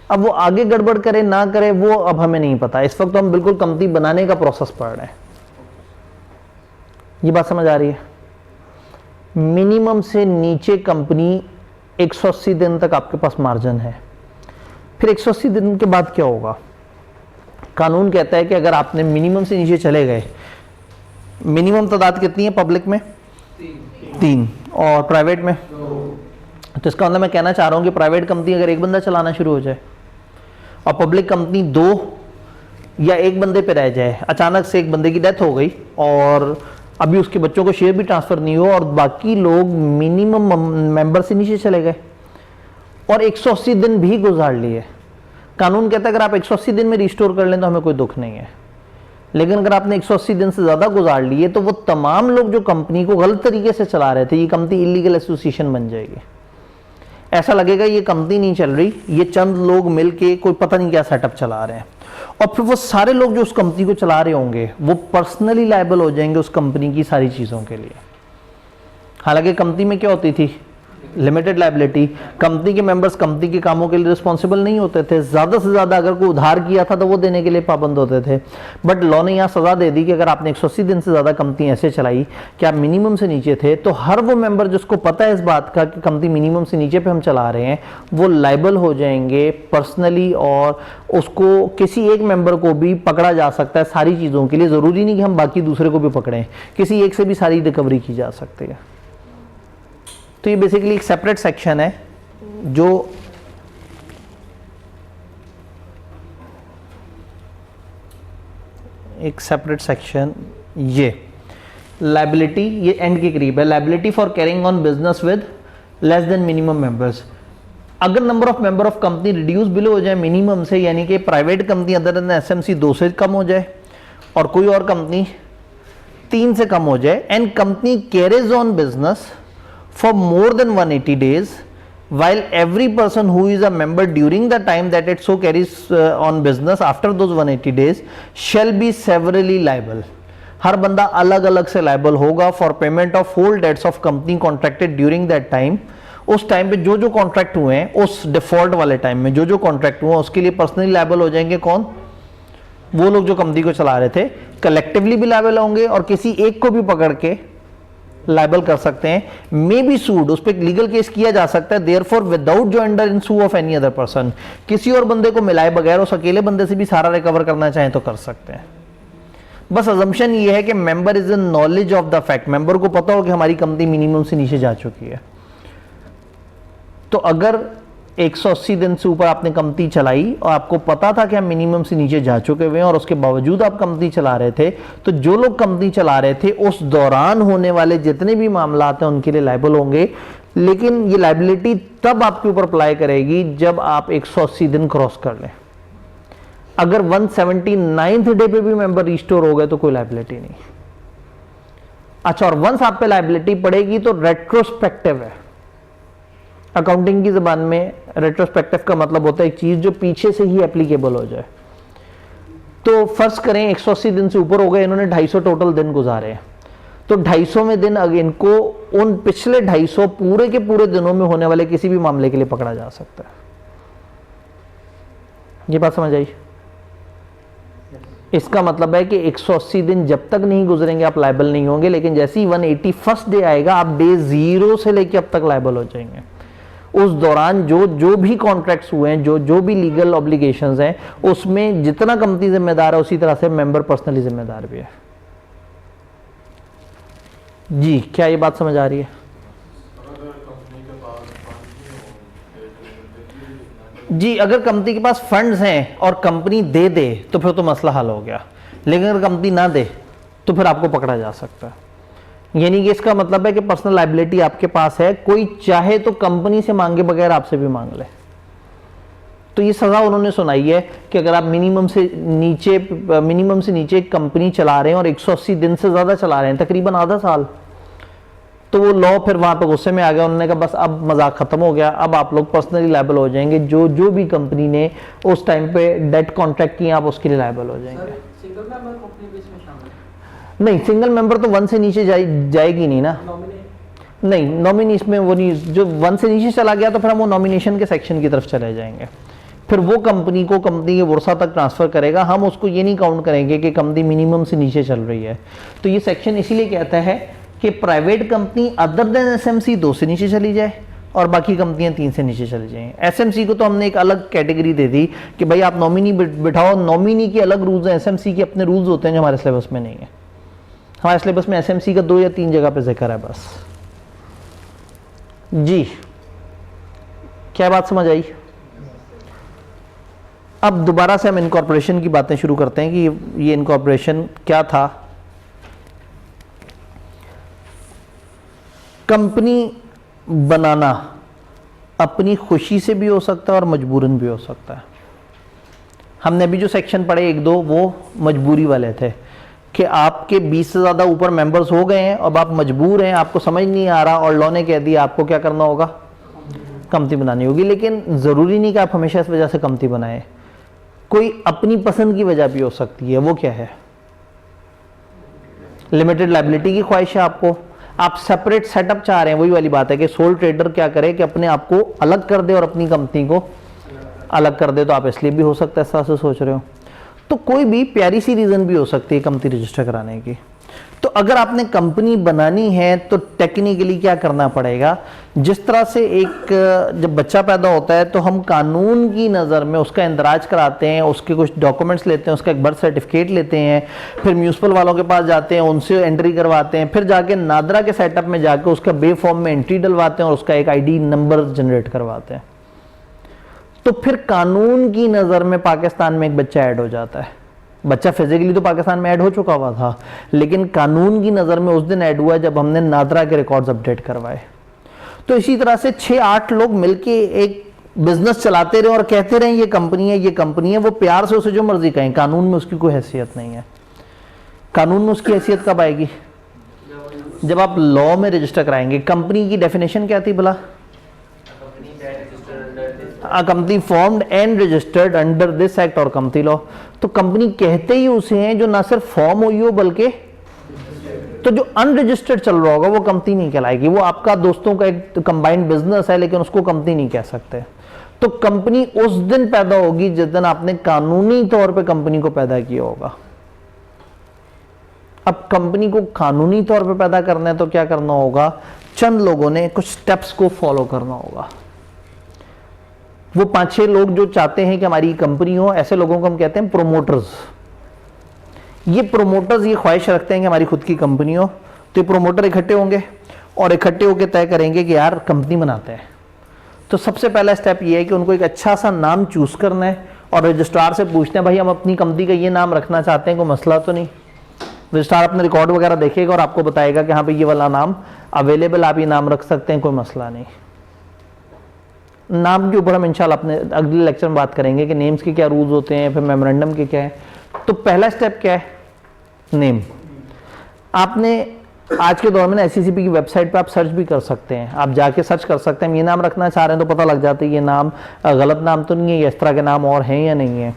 अब वो आगे गड़बड़ करे ना करे वो अब हमें नहीं पता। इस वक्त तो हम बिल्कुल कंपनी बनाने का प्रोसेस पढ़ रहे हैं। ये बात समझ आ रही है? मिनिमम से नीचे कंपनी 180 दिन तक आपके पास मार्जिन है। फिर 180 दिन के बाद क्या होगा? कानून कहता है कि अगर आपने मिनिमम से नीचे चले गए, मिनिमम तादाद कितनी है पब्लिक में? 3 और प्राइवेट में? तो इसका मतलब मैं कहना चाह रहा हूं कि प्राइवेट कंपनी अगर एक बंदा चलाना शुरू हो जाए और पब्लिक कंपनी 2 या 1 बंदे पे रह जाए, अचानक से एक बंदे की डेथ हो गई और अभी उसके बच्चों को शेयर भी ट्रांसफर नहीं हुआ और बाकी लोग मिनिमम मेंबर से नीचे चले गए और 180 दिन भी गुजार लिए। कानून कहता है अगर आप 180 दिन में रिस्टोर कर लें तो हमें कोई दुख नहीं है, लेकिन अगर आपने 180 दिन से ज्यादा गुजार लिए तो वो तमाम लोग जो कंपनी को गलत तरीके से चला रहे थे, ये कंपनी इलीगल एसोसिएशन बन जाएगी। ऐसा लगेगा ये कंपनी नहीं चल रही, ये चंद लोग मिलके कोई पता नहीं क्या सेटअप चला रहे हैं, और फिर वो सारे लोग जो उस कंपनी को चला रहे होंगे वो पर्सनली लायबल हो जाएंगे उस कंपनी की सारी चीजों के लिए। हालांकि कंपनी में क्या होती थी, लिमिटेड लायबिलिटी, कंपनी के मेंबर्स कंपनी के कामों के लिए रिस्पॉन्सिबल नहीं होते थे, ज्यादा से ज्यादा अगर कोई उधार किया था तो वो देने के लिए पाबंद होते थे। बट लॉ ने यहाँ सजा दे दी कि अगर आपने 180 दिन से ज्यादा कंपनी ऐसे चलाई कि आप मिनिमम से नीचे थे, तो हर वो मेंबर जिसको पता है इस बात का कि कंपनी मिनिमम से नीचे पे हम चला रहे हैं, वो लायबल हो जाएंगे पर्सनली, और उसको किसी एक मेंबर को भी पकड़ा जा सकता है सारी चीजों के लिए। जरूरी नहीं कि हम बाकी दूसरे को भी पकड़ें, किसी एक से भी सारी रिकवरी की जा सकती है। तो ये बेसिकली एक सेपरेट सेक्शन है जो एक सेपरेट सेक्शन, ये लायबिलिटी, ये एंड के करीब है। Liability for carrying on business with less than minimum members. अगर number of member of company reduce below हो जाए मिनिमम से, यानी कि private company other than SMC 2 से कम हो जाए और कोई और कंपनी 3 से कम हो जाए, and company carries on business for more than 180 days, while every person who is a member during the time that it so carries on business after those 180 days shall be severally liable. हर बंदा अलग अलग से liable होगा for payment of whole debts of company contracted during that time। उस टाइम पे जो जो कॉन्ट्रैक्ट हुए हैं, उस डिफॉल्ट वाले टाइम में जो जो कॉन्ट्रैक्ट हुआ उसके लिए पर्सनली लायबल हो जाएंगे कौन, वो लोग जो कंपनी को चला रहे थे। कलेक्टिवली भी लायबल होंगे और किसी एक को भी पकड़ के लायबल कर सकते हैं, मे बी सूड, उस पर लीगल केस किया जा सकता है। Therefore without joinder in suit of any other person, किसी और बंदे को मिलाए बगैर उस अकेले बंदे से भी सारा रिकवर करना चाहें तो कर सकते हैं। बस अजम्पशन ये है कि member is in knowledge of the fact, member को पता हो कि हमारी कंपनी मिनिमम से नीचे जा चुकी है। तो अगर 180 दिन से ऊपर आपने कंपनी चलाई और आपको पता था कि हम मिनिमम से नीचे जा चुके हुए हैं और उसके बावजूद आप कंपनी चला रहे थे, तो जो लोग कंपनी चला रहे थे उस दौरान होने वाले जितने भी मामला हैं उनके लिए लायबल होंगे। लेकिन ये लायबिलिटी तब आपके ऊपर अप्लाई करेगी जब आप 180 दिन क्रॉस कर लें। अगर 179th डे पे भी मेंबर रिस्टोर हो गए तो कोई लायबिलिटी नहीं। अच्छा, और वंस आप पे लायबिलिटी पड़ेगी तो रेट्रोस्पेक्टिव है। अकाउंटिंग की जबान में रेट्रोस्पेक्टिव का मतलब होता है एक चीज जो पीछे से ही एप्लीकेबल हो जाए। तो फर्ज करें 180 दिन से ऊपर हो गए, इन्होंने 250 टोटल दिन गुजारे हैं, तो 250वें दिन अगर इनको उन पिछले 250 पूरे के पूरे दिनों में होने वाले किसी भी मामले के लिए पकड़ा जा सकता है। ये बात समझ आई? इसका मतलब है कि 180 दिन जब तक नहीं गुजरेंगे आप लायबल नहीं होंगे, लेकिन जैसे ही 181st डे आएगा आप डे 0 से लेके अब तक लायबल हो जाएंगे। उस दौरान जो भी कॉन्ट्रैक्ट्स हुए हैं, जो भी लीगल ऑब्लिगेशंस हैं, उसमें जितना कंपनी जिम्मेदार है उसी तरह से मेंबर पर्सनली जिम्मेदार भी है। जी, क्या ये बात समझ आ रही है? जी, अगर कंपनी के पास फंड्स हैं और कंपनी दे दे तो फिर तो मसला हल हो गया, लेकिन अगर कंपनी ना दे तो फिर आपको पकड़ा जा सकता है। यानी कि इसका मतलब है कि पर्सनल लायबिलिटी आपके पास है, कोई चाहे तो कंपनी से मांगे बगैर आपसे भी मांग ले। तो ये सजा उन्होंने सुनाई है कि अगर आप मिनिमम से नीचे कंपनी चला रहे हैं और 180 दिन से ज्यादा चला रहे हैं, तकरीबन आधा साल, तो वो लॉ फिर वहां पे गुस्से में आ गया। उन्होंने कहा बस अब मजाक खत्म हो गया, अब आप लोग पर्सनली लायबल हो जाएंगे, जो भी कंपनी ने उस टाइम पे डेट कॉन्ट्रैक्ट किया आप उसके लिए लायबल हो जाएंगे। नहीं, सिंगल मेंबर तो 1 से नीचे जाएगी नहीं ना। नहीं, नॉमिनी इसमें वो नहीं, जो 1 से नीचे चला गया तो फिर हम वो नॉमिनेशन के सेक्शन की तरफ चले जाएंगे। फिर वो कंपनी को कंपनी के वर्सा तक ट्रांसफर करेगा, हम उसको ये नहीं काउंट करेंगे कि कंपनी मिनिमम से नीचे चल रही है। तो ये सेक्शन इसीलिए कहता है कि private company other than SMC 2 से नीचे चली जाए और बाकी कंपनियां 3 से नीचे चली जाएं। एसएमसी को तो हमने एक अलग कैटेगरी दे दी कि भाई आप नॉमिनी बिठाओ, नॉमिनी के अलग रूल्स हैं, एसएमसी के अपने रूल्स होते हैं जो हमारे सिलेबस में नहीं है। हमारे सिलेबस में एसएमसी का 2 या 3 जगह पे जिक्र है बस। जी, क्या बात समझ आई? अब दोबारा से हम इनकॉर्पोरेशन की बातें शुरू करते हैं कि ये इनकॉर्पोरेशन क्या था कंपनी बनाना अपनी खुशी से भी हो सकता है और मजबूरन भी हो सकता है। हमने अभी जो सेक्शन पढ़े एक दो, वो मजबूरी वाले थे कि आपके 20 से ज़्यादा ऊपर मेंबर्स हो गए हैं, अब आप मजबूर हैं, आपको समझ नहीं आ रहा और लॉ ने कह दिया आपको क्या करना होगा, कंपनी बनानी होगी। लेकिन ज़रूरी नहीं कि आप हमेशा इस वजह से कंपनी बनाएं, कोई अपनी पसंद की वजह भी हो सकती है। वो क्या है? लिमिटेड लायबिलिटी की ख्वाहिश है आपको, आप सेपरेट सेटअप चाह रहे हैं। वही वाली बात है कि सोल ट्रेडर क्या करे कि अपने आप को अलग कर दे और अपनी कंपनी को अलग कर दे, तो आप इसलिए भी हो सकता है इस तरह से सोच रहे हो। तो कोई भी प्यारी सी रीज़न भी हो सकती है कंपनी रजिस्टर कराने की। तो अगर आपने कंपनी बनानी है तो टेक्निकली क्या करना पड़ेगा, जिस तरह से एक जब बच्चा पैदा होता है तो हम कानून की नज़र में उसका इंदराज कराते हैं, उसके कुछ डॉक्यूमेंट्स लेते हैं, उसका एक बर्थ सर्टिफिकेट लेते हैं, फिर म्यूनसिपल वालों के पास जाते हैं, उनसे एंट्री करवाते हैं, फिर जाके नादरा के सेटअप में जाके उसका बे फॉर्म में एंट्री डलवाते हैं और उसका एक आईडी नंबर जनरेट करवाते हैं। तो फिर कानून की नज़र में पाकिस्तान में एक बच्चा ऐड हो जाता है। बच्चा फिजिकली तो पाकिस्तान में ऐड हो चुका हुआ था, लेकिन कानून की नज़र में उस दिन ऐड हुआ जब हमने नादरा के रिकॉर्ड्स अपडेट करवाए। तो इसी तरह से 6-8 लोग मिलके एक बिजनेस चलाते रहे और कहते रहे ये कंपनी है, ये कंपनी है। वो प्यार से उसे जो मर्जी कहें, कानून में उसकी कोई हैसियत नहीं है। कानून में उसकी हैसियत कब आएगी? जब आप लॉ में रजिस्टर कराएंगे। कंपनी की डेफिनेशन क्या थी भला? A company formed and registered under this act और कंपनी लॉ। तो कंपनी कहते ही उसे हैं जो ना सिर्फ फॉर्म हुई हो बल्कि, तो जो अनरजिस्टर्ड चल रहा होगा वो कंपनी नहीं कहलाएगी। वो आपका दोस्तों का एक कंबाइंड बिजनेस है, लेकिन उसको कंपनी नहीं कह सकते। तो कंपनी उस दिन पैदा होगी जिस दिन आपने कानूनी तौर पे कंपनी को पैदा किया होगा। अब कंपनी को कानूनी तौर पे पैदा करना है तो क्या करना होगा? चंद लोगों ने कुछ स्टेप्स को फॉलो करना होगा। वो 5-6 लोग जो चाहते हैं कि हमारी कंपनी हो, ऐसे लोगों को हम कहते हैं प्रोमोटर्स। ये प्रोमोटर्स ये ख्वाहिश रखते हैं कि हमारी खुद की कंपनी हो। तो ये प्रोमोटर इकट्ठे होंगे और इकट्ठे होकर तय करेंगे कि यार कंपनी बनाते हैं। तो सबसे पहला स्टेप ये है कि उनको एक अच्छा सा नाम चूज करना है और रजिस्ट्रार से पूछते हैं भाई हम अपनी कंपनी का ये नाम रखना चाहते हैं, कोई मसला तो नहीं। रजिस्ट्रार अपने रिकॉर्ड वगैरह देखेगा और आपको बताएगा कि हाँ भाई ये वाला नाम अवेलेबल, आप ये नाम रख सकते हैं, कोई मसला नहीं। नाम के ऊपर हम इंशाल्लाह अपने अगले लेक्चर में बात करेंगे कि नेम्स के क्या रूल्स होते हैं, फिर मेमोरेंडम के क्या है। तो पहला स्टेप क्या है? नेम। आपने आज के दौर में ना SCCP की वेबसाइट पे आप सर्च भी कर सकते हैं, आप जाके सर्च कर सकते हैं हम ये नाम रखना चाह रहे हैं, तो पता लग जाता है ये नाम गलत नाम तो नहीं है, या इस तरह के नाम और हैं या नहीं है।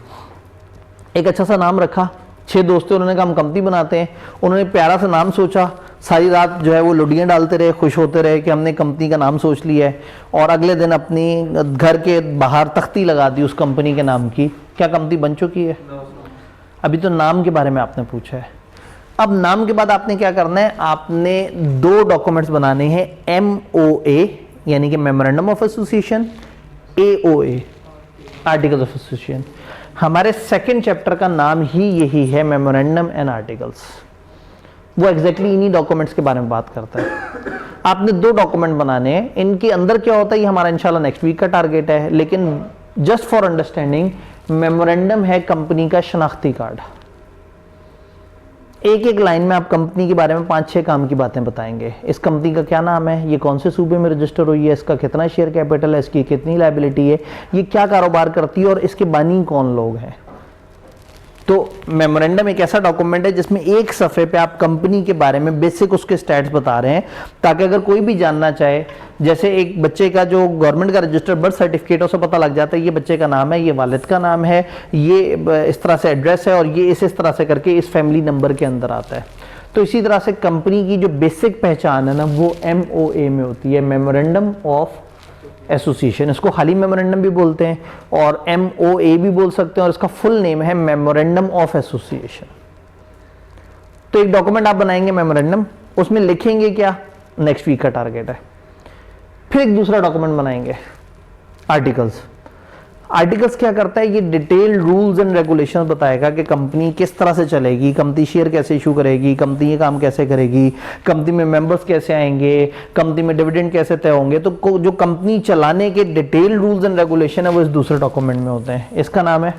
एक अच्छा सा नाम रखा, 6 दोस्त थे, उन्होंने कहा हम कंपनी बनाते हैं। उन्होंने प्यारा सा नाम सोचा, सारी रात जो है वो लुडियाँ डालते रहे, खुश होते रहे कि हमने कंपनी का नाम सोच लिया है। और अगले दिन अपनी घर के बाहर तख्ती लगा दी उस कंपनी के नाम की। क्या कंपनी बन चुकी है? अभी तो नाम के बारे में आपने पूछा है। अब नाम के बाद आपने क्या करना है? आपने 2 डॉक्यूमेंट्स बनाने हैं, MOA यानी कि memorandum of association, AOA articles of association. हमारे सेकंड चैप्टर का नाम ही यही है, मेमोरेंडम एंड आर्टिकल्स। वो एग्जैक्टली इन्हीं डॉक्यूमेंट्स के बारे में बात करता है। आपने 2 डॉक्यूमेंट बनाने हैं, इनके अंदर क्या होता है ये हमारा इंशाल्लाह नेक्स्ट वीक का टारगेट है। लेकिन जस्ट फॉर अंडरस्टैंडिंग, मेमोरेंडम है कंपनी का शनाख्ती कार्ड। एक लाइन में आप कंपनी के बारे में 5-6 काम की बातें बताएंगे। इस कंपनी का क्या नाम है, ये कौन से सूबे में रजिस्टर हुई है, इसका कितना शेयर कैपिटल है, इसकी कितनी लायबिलिटी है, ये क्या कारोबार करती है और इसके बानी कौन लोग हैं। तो मेमोरेंडम एक ऐसा डॉक्यूमेंट है जिसमें एक सफ़े पे आप कंपनी के बारे में बेसिक उसके स्टैट्स बता रहे हैं, ताकि अगर कोई भी जानना चाहे, जैसे एक बच्चे का जो गवर्नमेंट का रजिस्टर्ड बर्थ सर्टिफिकेट है उससे पता लग जाता है ये बच्चे का नाम है, ये वालिद का नाम है, ये इस तरह से एड्रेस है और ये इस तरह से करके इस फैमिली नंबर के अंदर आता है। तो इसी तरह से कंपनी की जो बेसिक पहचान है ना वो MOA में होती है, मेमोरेंडम ऑफ एसोसिएशन। इसको खाली मेमोरेंडम भी बोलते हैं और MOA भी बोल सकते हैं, और इसका फुल नेम है मेमोरेंडम ऑफ एसोसिएशन। तो एक डॉक्यूमेंट आप बनाएंगे मेमोरेंडम, उसमें लिखेंगे क्या, नेक्स्ट वीक का टारगेट है। फिर एक दूसरा डॉक्यूमेंट बनाएंगे आर्टिकल्स। आर्टिकल्स क्या करता है, ये डिटेल्ड रूल्स एंड रेगुलेशंस बताएगा कि कंपनी किस तरह से चलेगी, कंपनी शेयर कैसे इशू करेगी, कंपनी ये काम कैसे करेगी, कंपनी में मेंबर्स कैसे आएंगे, कंपनी में डिविडेंड कैसे तय होंगे। तो जो कंपनी चलाने के डिटेल्ड रूल्स एंड रेगुलेशन है वो इस दूसरे डॉक्यूमेंट में होते हैं, इसका नाम है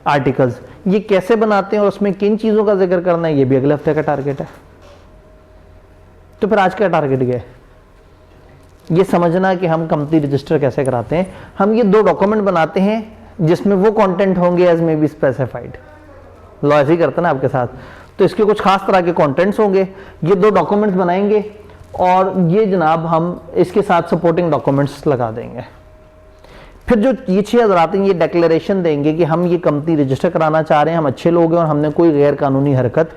आर्टिकल्स। ये कैसे बनाते हैं और उसमें किन चीज़ों का जिक्र करना है, ये भी अगले हफ्ते का टारगेट है। तो फिर आज का टारगेट क्या है? ये समझना कि हम कंपनी रजिस्टर कैसे कराते हैं। हम ये 2 डॉक्यूमेंट बनाते हैं जिसमें वो कंटेंट होंगे as may be specified. Law ऐसे ही करते ना आपके साथ, तो इसके कुछ खास तरह के कंटेंट्स होंगे। ये 2 डॉक्यूमेंट्स बनाएंगे और ये जनाब हम इसके साथ सपोर्टिंग डॉक्यूमेंट्स लगा देंगे। फिर जो ये 6 हज़रात हैं ये डिक्लेरेशन देंगे कि हम ये कंपनी रजिस्टर कराना चाह रहे हैं, हम अच्छे लोग हैं और हमने कोई गैर कानूनी हरकत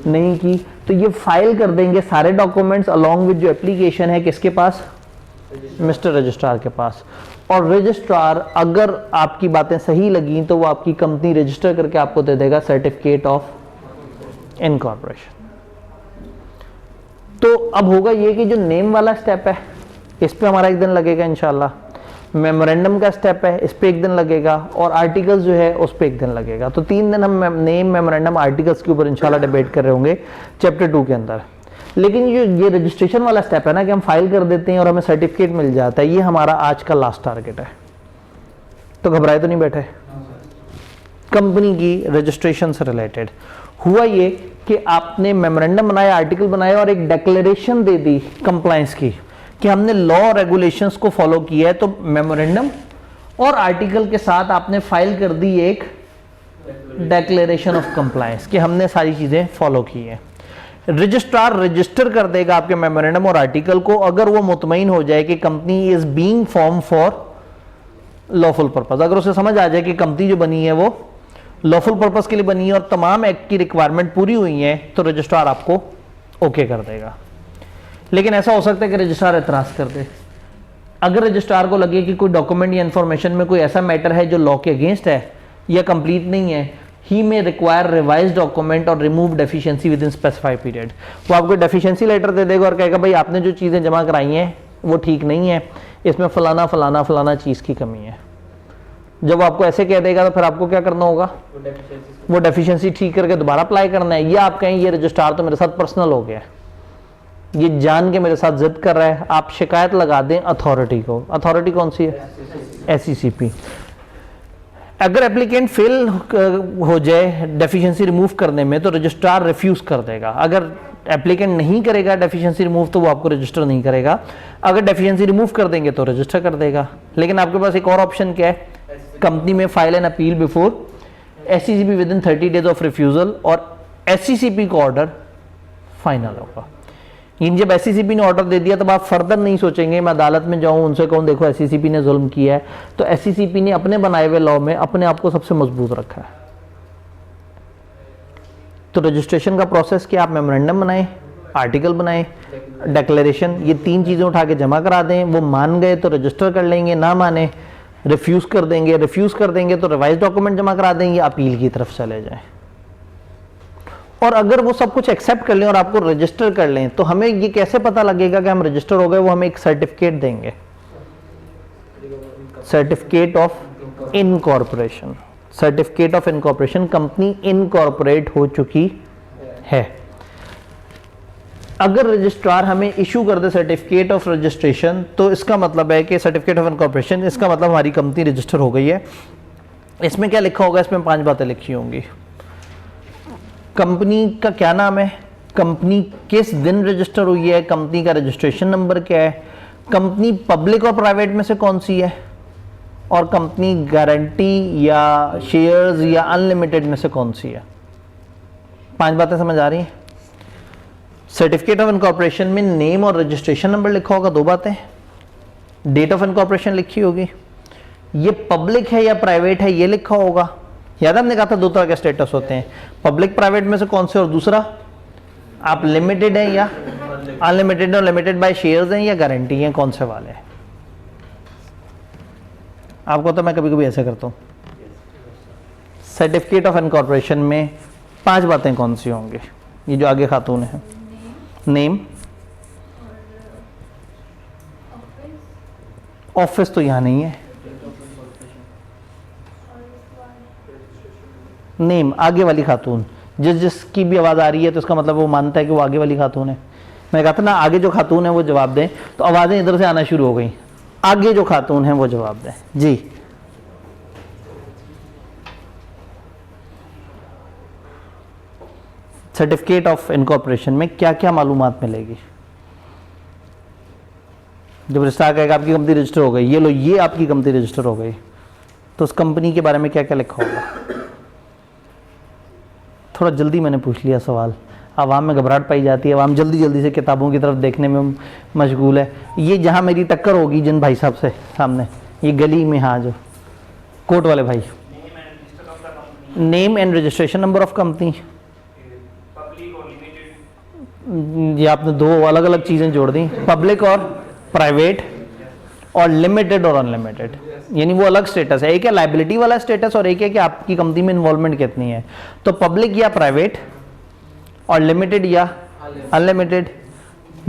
नहीं की। तो ये फाइल कर देंगे सारे डॉक्यूमेंट्स अलॉन्ग विद जो एप्लीकेशन है किसके पास, मिस्टर रजिस्ट्रार के पास। और रजिस्ट्रार अगर आपकी बातें सही लगी तो वो आपकी कंपनी रजिस्टर करके आपको दे देगा सर्टिफिकेट ऑफ इनकॉर्पोरेशन। तो अब होगा ये कि जो नेम वाला स्टेप है इस पे हमारा 1 दिन लगेगा इंशाल्लाह, मेमोरेंडम का स्टेप है इस पे 1 दिन लगेगा, और आर्टिकल्स जो है उस पे 1 दिन लगेगा। तो 3 दिन हम नेम, मेमोरेंडम, आर्टिकल्स के ऊपर इंशाल्लाह डिबेट कर रहे होंगे चैप्टर 2 के अंदर। लेकिन ये रजिस्ट्रेशन वाला स्टेप है ना कि हम फाइल कर देते हैं और हमें सर्टिफिकेट मिल जाता है, ये हमारा आज का लास्ट टारगेट है। तो घबराए तो नहीं बैठे। कंपनी की रजिस्ट्रेशन से रिलेटेड हुआ ये कि आपने मेमोरेंडम बनाया, आर्टिकल बनाया और एक डिक्लेरेशन दे दी कंप्लायंस की कि हमने लॉ रेगुलेशंस को फॉलो किया है। तो मेमोरेंडम और आर्टिकल के साथ आपने फाइल कर दी एक डिक्लेरेशन ऑफ कंप्लायंस कि हमने सारी चीजें फॉलो की है। रजिस्ट्रार रजिस्टर कर देगा आपके मेमोरेंडम और आर्टिकल को अगर वो मुतमईन हो जाए कि company is being form for lawful purpose. अगर उसे समझ आ जाए कि कंपनी जो बनी है वो लॉफुल पर्पस के लिए बनी है और तमाम एक्ट की रिक्वायरमेंट पूरी हुई है, तो रजिस्ट्रार आपको ओके कर देगा। लेकिन ऐसा हो सकता है कि रजिस्ट्रार एतराज कर दे। अगर रजिस्ट्रार को लगे कि कोई डॉक्यूमेंट या इंफॉर्मेशन में कोई ऐसा मैटर है जो लॉ के अगेंस्ट है या कंप्लीट नहीं है, ही में रिक्वायर रिवाइज डॉक्यूमेंट और remove deficiency with in specified period. वो आपको डेफिशिएंसी लेटर दे देगा और कहेगा भाई आपने जो चीज़ें जमा कराई हैं वो ठीक नहीं है, इसमें फलाना फलाना फलाना चीज़ की कमी है। जब आपको ऐसे कह देगा तो फिर आपको क्या करना होगा, वो डेफिशिएंसी ठीक करके दोबारा अप्लाई करना है। या आप कहें ये रजिस्ट्रार तो मेरे साथ पर्सनल हो गया, ये जान के मेरे साथ जिद कर रहा है, आप शिकायत लगा दें अथॉरिटी को। अथॉरिटी कौन सी है, SECP। अगर एप्लीकेंट फेल हो जाए डेफिशिएंसी रिमूव करने में तो रजिस्ट्रार रिफ्यूज कर देगा। अगर एप्लीकेंट नहीं करेगा डेफिशिएंसी रिमूव तो वो आपको रजिस्टर नहीं करेगा। अगर डेफिशिएंसी रिमूव कर देंगे तो रजिस्टर कर देगा। लेकिन आपके पास एक और ऑप्शन क्या है, कंपनी में file an appeal before SECP with in 30 days of refusal, और SECP का ऑर्डर फाइनल होगा। इन जब SECP ने ऑर्डर दे दिया तब आप फर्दर नहीं सोचेंगे मैं अदालत में जाऊं उनसे कहूं देखो SECP ने जुल्म किया है। तो SECP ने अपने बनाए हुए लॉ में अपने आप को सबसे मजबूत रखा है। तो रजिस्ट्रेशन का प्रोसेस क्या, आप मेमोरेंडम बनाएं, आर्टिकल बनाएं, डिक्लेरेशन, ये 3 चीज़ें उठा के जमा करा दें। वो मान गए तो रजिस्टर कर लेंगे, ना माने रिफ्यूज़ कर देंगे। रिफ्यूज़ कर देंगे तो रिवाइज डॉक्यूमेंट जमा करा देंगे, अपील की तरफ चले जाएं। और अगर वो सब कुछ एक्सेप्ट कर लें और आपको रजिस्टर कर लें तो हमें ये कैसे पता लगेगा कि हम रजिस्टर हो गए, वो हमें एक सर्टिफिकेट देंगे, certificate of incorporation. Certificate of incorporation, company incorporate हो चुकी है। अगर रजिस्ट्रार हमें इशू कर दे सर्टिफिकेट ऑफ रजिस्ट्रेशन तो इसका मतलब है कि सर्टिफिकेट ऑफ इनकॉर्पोरेशन, इसका मतलब हमारी कंपनी रजिस्टर हो गई है। इसमें क्या लिखा होगा, इसमें 5 बातें लिखी होंगी। कंपनी का क्या नाम है, कंपनी किस दिन रजिस्टर हुई है, कंपनी का रजिस्ट्रेशन नंबर क्या है, कंपनी पब्लिक और प्राइवेट में से कौन सी है, और कंपनी गारंटी या शेयर्स या अनलिमिटेड में से कौन सी है। 5 बातें समझ आ रही हैं। सर्टिफिकेट ऑफ इनकॉर्पोरेशन में नेम और रजिस्ट्रेशन नंबर लिखा होगा, 2 बातें, डेट ऑफ इनकॉर्पोरेशन लिखी होगी, ये पब्लिक है या प्राइवेट है ये लिखा होगा। याद हमने कहा था 2 तरह के स्टेटस होते हैं, पब्लिक प्राइवेट में से कौन से, और दूसरा आप लिमिटेड हैं या अनलिमिटेड, और लिमिटेड बाय शेयर्स हैं या गारंटी हैं, कौन से वाले हैं। आपको तो मैं कभी कभी ऐसे करता हूँ। सर्टिफिकेट ऑफ इनकॉर्पोरेशन में 5 बातें कौन सी होंगी, ये जो आगे खातून है, नेम, ऑफिस तो यहाँ नहीं है, नेम आगे वाली खातून, जिसकी भी आवाज़ आ रही है तो इसका मतलब वो मानता है कि वो आगे वाली खातून है। मैं कहा था ना आगे जो खातून है वो जवाब दें, तो आवाज़ें इधर से आना शुरू हो गई, आगे जो खातून है वो जवाब दें जी। सर्टिफिकेट ऑफ इनकॉर्पोरेशन में क्या क्या मालूमात मिलेगी, जब रजिस्ट्रार कहेगा आपकी कंपनी रजिस्टर हो गई, ये लो ये आपकी कंपनी रजिस्टर हो गई, तो उस कंपनी के बारे में क्या क्या लिखा होगा? थोड़ा जल्दी मैंने पूछ लिया सवाल, आवाम में घबराहट पाई जाती है, आवाम जल्दी जल्दी से किताबों की तरफ देखने में मशगूल है। ये जहाँ मेरी टक्कर होगी जिन भाई साहब से सामने, ये गली में, हाँ जो कोर्ट वाले भाई, name and registration number of company, ये आपने दो अलग अलग चीज़ें जोड़ दी, पब्लिक और प्राइवेट और लिमिटेड और अनलिमिटेड, यानी वो अलग स्टेटस है। एक है लाइबिलिटी वाला स्टेटस और एक है कि आपकी कंपनी में इन्वॉल्वमेंट कितनी है। तो पब्लिक या प्राइवेट और लिमिटेड या अनलिमिटेड,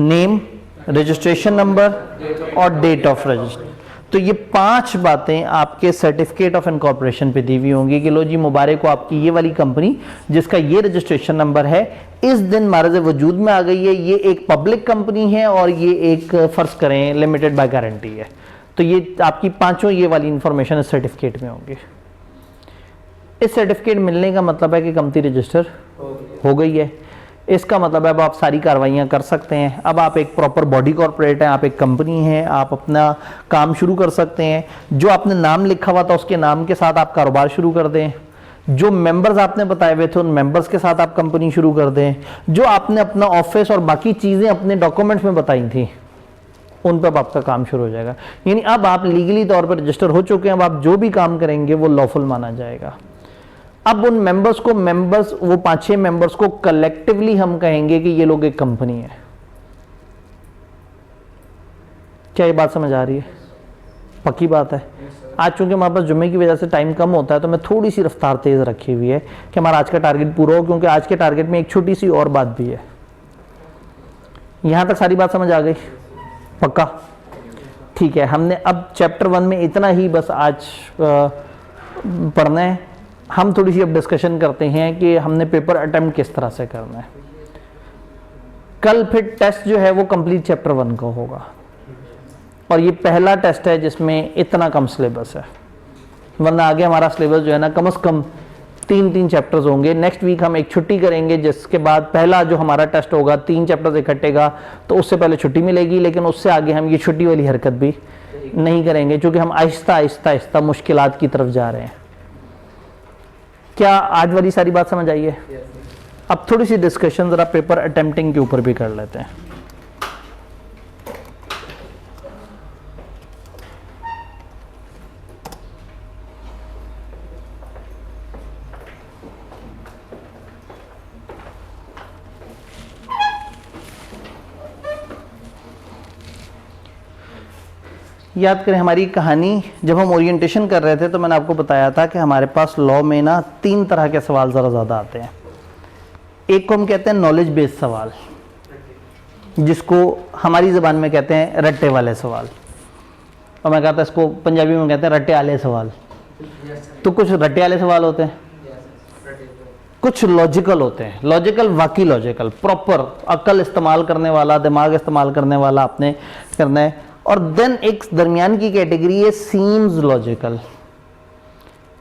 नेम, रजिस्ट्रेशन नंबर और डेट ऑफ रजिस्टर। तो ये 5 बातें आपके सर्टिफिकेट ऑफ इनकॉर्पोरेशन पे दी हुई होंगी कि लो जी मुबारक को आपकी ये वाली कंपनी जिसका ये रजिस्ट्रेशन नंबर है इस दिन मारज़ वजूद में आ गई है, ये एक पब्लिक कंपनी है और ये एक फ़र्ज करें लिमिटेड बाय गारंटी है। तो ये आपकी 5 ये वाली इंफॉर्मेशन इस सर्टिफिकेट में होगी। इस सर्टिफिकेट मिलने का मतलब है कि कंपनी रजिस्टर हो गई है। इसका मतलब है अब आप सारी कार्रवाइयाँ कर सकते हैं। अब आप एक प्रॉपर बॉडी कॉर्पोरेट हैं, आप एक कंपनी हैं, आप अपना काम शुरू कर सकते हैं। जो आपने नाम लिखा हुआ था उसके नाम के साथ आप कारोबार शुरू कर दें। जो मेंबर्स आपने बताए हुए थे उन मेंबर्स के साथ आप कंपनी शुरू कर दें। जो आपने अपना ऑफिस और बाकी चीज़ें अपने डॉक्यूमेंट्स में बताई थी उन पर अब आपका काम शुरू हो जाएगा। यानी अब आप लीगली तौर पर रजिस्टर हो चुके हैं। अब आप जो भी काम करेंगे वो लॉफुल माना जाएगा। अब उन मेंबर्स को वो 5-6 मेंबर्स को कलेक्टिवली हम कहेंगे कि ये लोग एक कंपनी है। क्या ये बात समझ आ रही है? पक्की बात है। आज चूंकि हमारे पास जुम्मे की वजह से टाइम कम होता है तो मैं थोड़ी सी रफ्तार तेज रखी हुई है कि हमारा आज का टारगेट पूरा हो, क्योंकि आज के टारगेट में एक छोटी सी और बात भी है। यहां तक सारी बात समझ आ गई? पक्का? ठीक है। हमने अब चैप्टर 1 में इतना ही बस आज पढ़ना है। हम थोड़ी सी अब डिस्कशन करते हैं कि हमने पेपर अटेम्प्ट किस तरह से करना है। कल फिर टेस्ट जो है वो कंप्लीट चैप्टर 1 का होगा और ये पहला टेस्ट है जिसमें इतना कम सिलेबस है, वरना आगे हमारा सिलेबस जो है ना कम से कम 3 चैप्टर्स होंगे। नेक्स्ट वीक हम एक छुट्टी करेंगे जिसके बाद पहला जो हमारा टेस्ट होगा 3 चैप्टर्स इकट्ठेगा, तो उससे पहले छुट्टी मिलेगी। लेकिन उससे आगे हम ये छुट्टी वाली हरकत भी नहीं करेंगे क्योंकि हम आहिस्ता आहिस्ता मुश्किलात की तरफ जा रहे हैं। क्या आज वाली सारी बात समझ आई है? अब थोड़ी सी डिस्कशन जरा पेपर अटेम्प्टिंग के ऊपर भी कर लेते हैं। याद करें हमारी कहानी, जब हम ओरिएंटेशन कर रहे थे तो मैंने आपको बताया था कि हमारे पास लॉ में ना 3 तरह के सवाल ज़रा ज़्यादा आते हैं। एक को हम कहते हैं नॉलेज बेस्ड सवाल, जिसको हमारी ज़बान में कहते हैं रट्टे वाले सवाल, और मैं कहता इसको पंजाबी में कहते हैं रट्टे आले सवाल। तो कुछ रट्टे वाले सवाल होते हैं, कुछ लॉजिकल होते हैं। लॉजिकल, वाकई लॉजिकल, प्रॉपर अक्ल इस्तेमाल करने वाला, दिमाग इस्तेमाल करने वाला आपने करना है। और देन एक दरमियान की कैटेगरी है सीम्स लॉजिकल।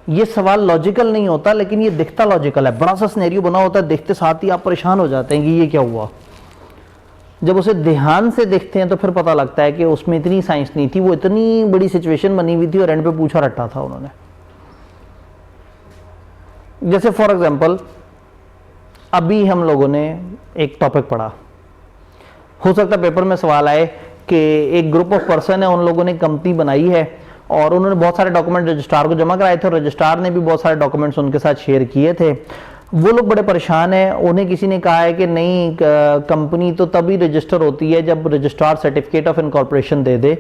ये सवाल लॉजिकल नहीं होता लेकिन ये दिखता लॉजिकल है। बड़ा सा सिनेरियो बना होता है, देखते साथ ही आप परेशान हो जाते हैं कि ये क्या हुआ। जब उसे ध्यान से देखते हैं तो फिर पता लगता है कि उसमें इतनी साइंस नहीं थी, वो इतनी बड़ी सिचुएशन बनी हुई थी और एंड पे पूछा रट्टा था उन्होंने। जैसे फॉर एग्जाम्पल अभी हम लोगों ने एक टॉपिक पढ़ा, हो सकता है पेपर में सवाल आए कि एक ग्रुप ऑफ पर्सन है, उन लोगों ने कंपनी बनाई है और उन्होंने बहुत सारे डॉक्यूमेंट रजिस्ट्रार को जमा कराए थे और रजिस्ट्रार ने भी बहुत सारे डॉक्यूमेंट्स उनके साथ शेयर किए थे। वो लोग बड़े परेशान हैं। उन्हें किसी ने कहा है कि नहीं, कंपनी तो तभी रजिस्टर होती है जब रजिस्ट्रार सर्टिफिकेट ऑफ इनकॉर्पोरेशन दे दे।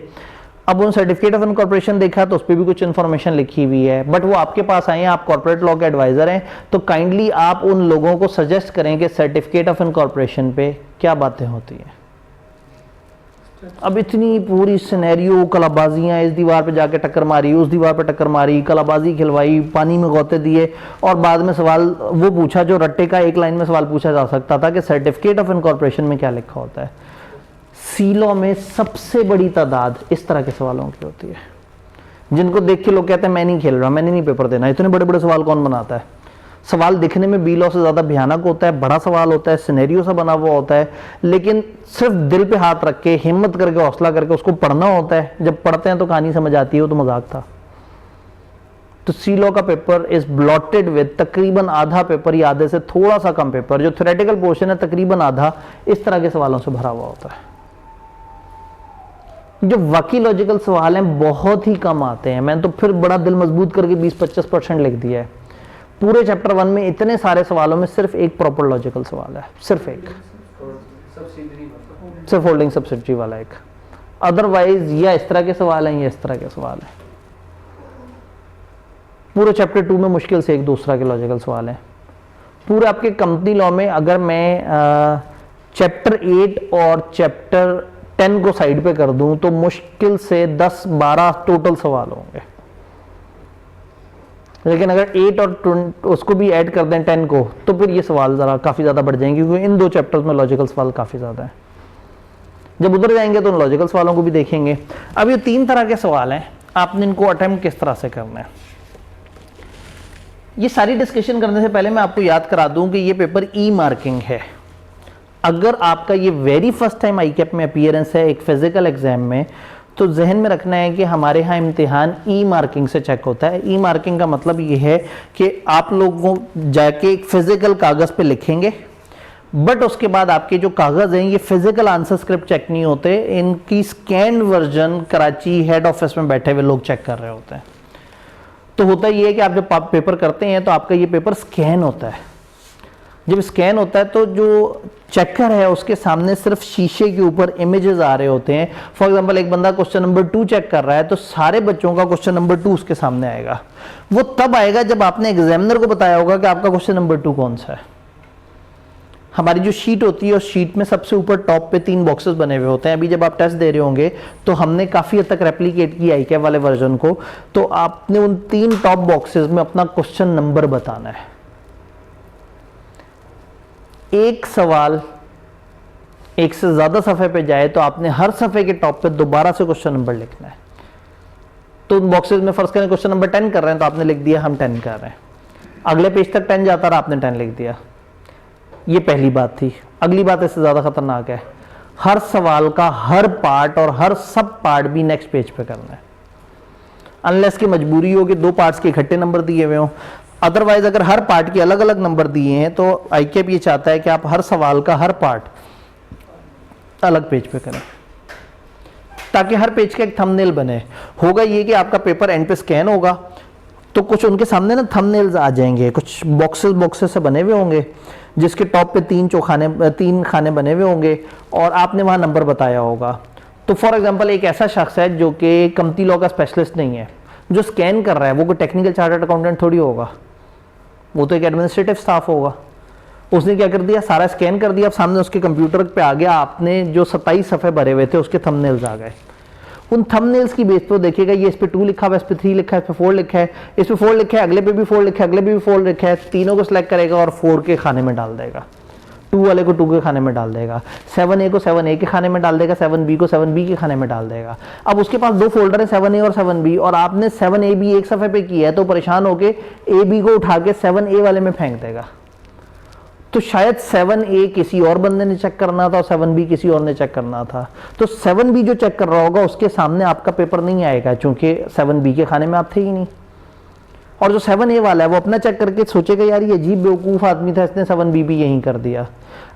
अब उन सर्टिफिकेट ऑफ इनकॉर्पोरेशन देखा तो उस पर भी कुछ इन्फॉर्मेशन लिखी हुई है, बट वो आपके पास आए हैं, आप कॉर्पोरेट लॉ के एडवाइजर हैं, तो काइंडली आप उन लोगों को सजेस्ट करें कि सर्टिफिकेट ऑफ इनकॉर्पोरेशन पे क्या बातें होती हैं। अब इतनी पूरी सिनेरियो, कलाबाजियां, इस दीवार पे जाके टक्कर मारी, उस दीवार पे टक्कर मारी, कलाबाजी खिलवाई, पानी में गोते दिए और बाद में सवाल वो पूछा जो रट्टे का एक लाइन में सवाल पूछा जा सकता था कि सर्टिफिकेट ऑफ इनकॉर्पोरेशन में क्या लिखा होता है। सीलॉ में सबसे बड़ी तादाद इस तरह के सवालों की होती है जिनको देख के लोग कहते हैं मैं नहीं खेल रहा, मैंने नहीं पेपर देना। इतने बड़े बड़े सवाल कौन बनाता है? सवाल दिखने में बी लॉ से ज़्यादा भयानक होता है, बड़ा सवाल होता है, सिनेरियो से बना हुआ होता है, लेकिन सिर्फ दिल पे हाथ रख के, हिम्मत करके, हौसला करके उसको पढ़ना होता है। जब पढ़ते हैं तो कहानी समझ आती है, वो तो मजाक था। तो सी लॉ का पेपर इज ब्लॉटेड विद तकरीबन आधा पेपर या आधे से थोड़ा सा कम पेपर, जो थ्योरेटिकल पोर्शन है तकरीबन आधा इस तरह के सवालों से भरा हुआ होता है। जो वाकई लॉजिकल सवाल हैं बहुत ही कम आते हैं। मैंने तो फिर बड़ा दिल मजबूत करके 20-25% लिख दिया है। पूरे चैप्टर 1 में इतने सारे सवालों में सिर्फ एक प्रॉपर लॉजिकल सवाल है, सिर्फ एक, सिर्फ होल्डिंग सब्सिडरी वाला एक। अदरवाइज या इस तरह के सवाल हैं या इस तरह के सवाल हैं। पूरे चैप्टर 2 में मुश्किल से एक दूसरा के लॉजिकल सवाल हैं। पूरे आपके कंपनी लॉ में अगर मैं चैप्टर 8 और चैप्टर 10 को साइड पे कर दूं तो मुश्किल से 10-12 टोटल सवाल होंगे। लेकिन अगर 8 और उसको भी ऐड कर दें 10 को, तो फिर ये सवाल ज़रा काफ़ी ज़्यादा बढ़ जाएंगे, क्योंकि इन दो चैप्टर्स में लॉजिकल सवाल काफ़ी ज़्यादा है। जब उधर जाएंगे तो लॉजिकल सवालों को भी देखेंगे। अब ये 3 तरह के सवाल हैं, आपने इनको अटेम्प्ट किस तरह से करना है। ये सारी डिस्कशन करने से पहले मैं आपको याद करा दूं कि ये पेपर ई मार्किंग है। अगर आपका ये वेरी फर्स्ट टाइम आईकैप में अपीयरेंस है एक फिजिकल एग्जाम में, तो जहन में रखना है कि हमारे यहाँ इम्तिहान ई मार्किंग से चेक होता है। ई मार्किंग का मतलब ये है कि आप लोगों जाके एक फिजिकल कागज़ पे लिखेंगे, बट उसके बाद आपके जो कागज़ हैं ये फिजिकल आंसर स्क्रिप्ट चेक नहीं होते, इनकी scan version Karachi head office में बैठे हुए लोग चेक कर रहे होते हैं। तो होता ये है कि आप जब पेपर करते हैं तो आपका ये पेपर स्कैन होता है। जब स्कैन होता है तो जो चेकर है उसके सामने सिर्फ शीशे के ऊपर इमेजेस आ रहे होते हैं। फॉर एग्जांपल एक बंदा क्वेश्चन नंबर 2 चेक कर रहा है तो सारे बच्चों का क्वेश्चन नंबर 2 उसके सामने आएगा। वो तब आएगा जब आपने एग्जामिनर को बताया होगा कि आपका क्वेश्चन नंबर 2 कौन सा है। हमारी जो शीट होती है उस शीट में सबसे ऊपर टॉप पे 3 बॉक्सेस बने हुए होते हैं। अभी जब आप टेस्ट दे रहे होंगे तो हमने काफ़ी हद तक रेप्लिकेट किया आईकैप वाले वर्जन को, तो आपने उन 3 टॉप बॉक्सेस में अपना क्वेश्चन नंबर बताना है। एक सवाल एक से ज़्यादा सफ़े पे जाए तो आपने हर सफ़े के टॉप पे दोबारा से क्वेश्चन नंबर लिखना है। तो उन बॉक्सेस में फर्स्ट करें क्वेश्चन नंबर 10 कर रहे हैं तो आपने लिख दिया हम 10 कर रहे हैं। अगले पेज तक 10 जाता रहा, आपने 10 लिख दिया। ये पहली बात थी। अगली बात इससे ज़्यादा खतरनाक है, हर सवाल का हर पार्ट और हर सब पार्ट भी नेक्स्ट पेज पे करना है, अनलेस की मजबूरी हो कि 2 पार्ट्स के इकट्ठे नंबर दिए हुए हों। अदरवाइज अगर हर पार्ट के अलग अलग नंबर दिए हैं तो आईकैप ये चाहता है कि आप हर सवाल का हर पार्ट अलग पेज पे करें, ताकि हर पेज का एक थंबनेल बने। होगा ये कि आपका पेपर एंड पे स्कैन होगा तो कुछ उनके सामने ना थंबनेल्स आ जाएंगे, कुछ बॉक्सेस से बने हुए होंगे जिसके टॉप पे 3 खाने बने हुए होंगे और आपने वहाँ नंबर बताया होगा। तो फॉर एग्जांपल एक ऐसा शख्स है जो कि कंपनी लॉ का स्पेशलिस्ट नहीं है, जो स्कैन कर रहा है, वो कोई टेक्निकल चार्टर्ड अकाउंटेंट थोड़ी होगा, वो तो एक एडमिनिस्ट्रेटिव स्टाफ होगा। उसने क्या कर दिया, सारा स्कैन कर दिया, अब सामने उसके कंप्यूटर पे आ गया, आपने जो 27 सफ़े भरे हुए थे उसके थंबनेल्स आ गए। उन थंबनेल्स की बेस पर देखिएगा ये इस पे 2 लिखा हुआ है, इस पे 3 लिखा है, इस पे 4 लिखा है, इस पे 4 लिखा है, अगले पे भी 4 लिखा है, अगले पे भी 4 लिखा है। तीनों को सिलेक्ट करेगा और 4 के खाने में डाल देगा, 2 वाले को 2 के खाने में डाल देगा, 7A को 7A के खाने में डाल देगा, 7B को 7B के खाने में डाल देगा। अब उसके पास 2 फोल्डर है 7A और 7B, और आपने 7AB एक सफ़े पे किया है तो परेशान होके AB को उठा के 7A वाले में फेंक देगा। तो शायद 7A किसी और बंदे ने चेक करना था और 7B किसी और ने चेक करना था, तो 7B जो चेक कर रहा होगा उसके सामने आपका पेपर नहीं आएगा, क्योंकि 7B के खाने में आप थे ही नहीं। और जो 7A वाला है वो अपना चेक करके सोचेगा यार ये अजीब बेवकूफ़ आदमी था, इसने 7B भी यहीं कर दिया।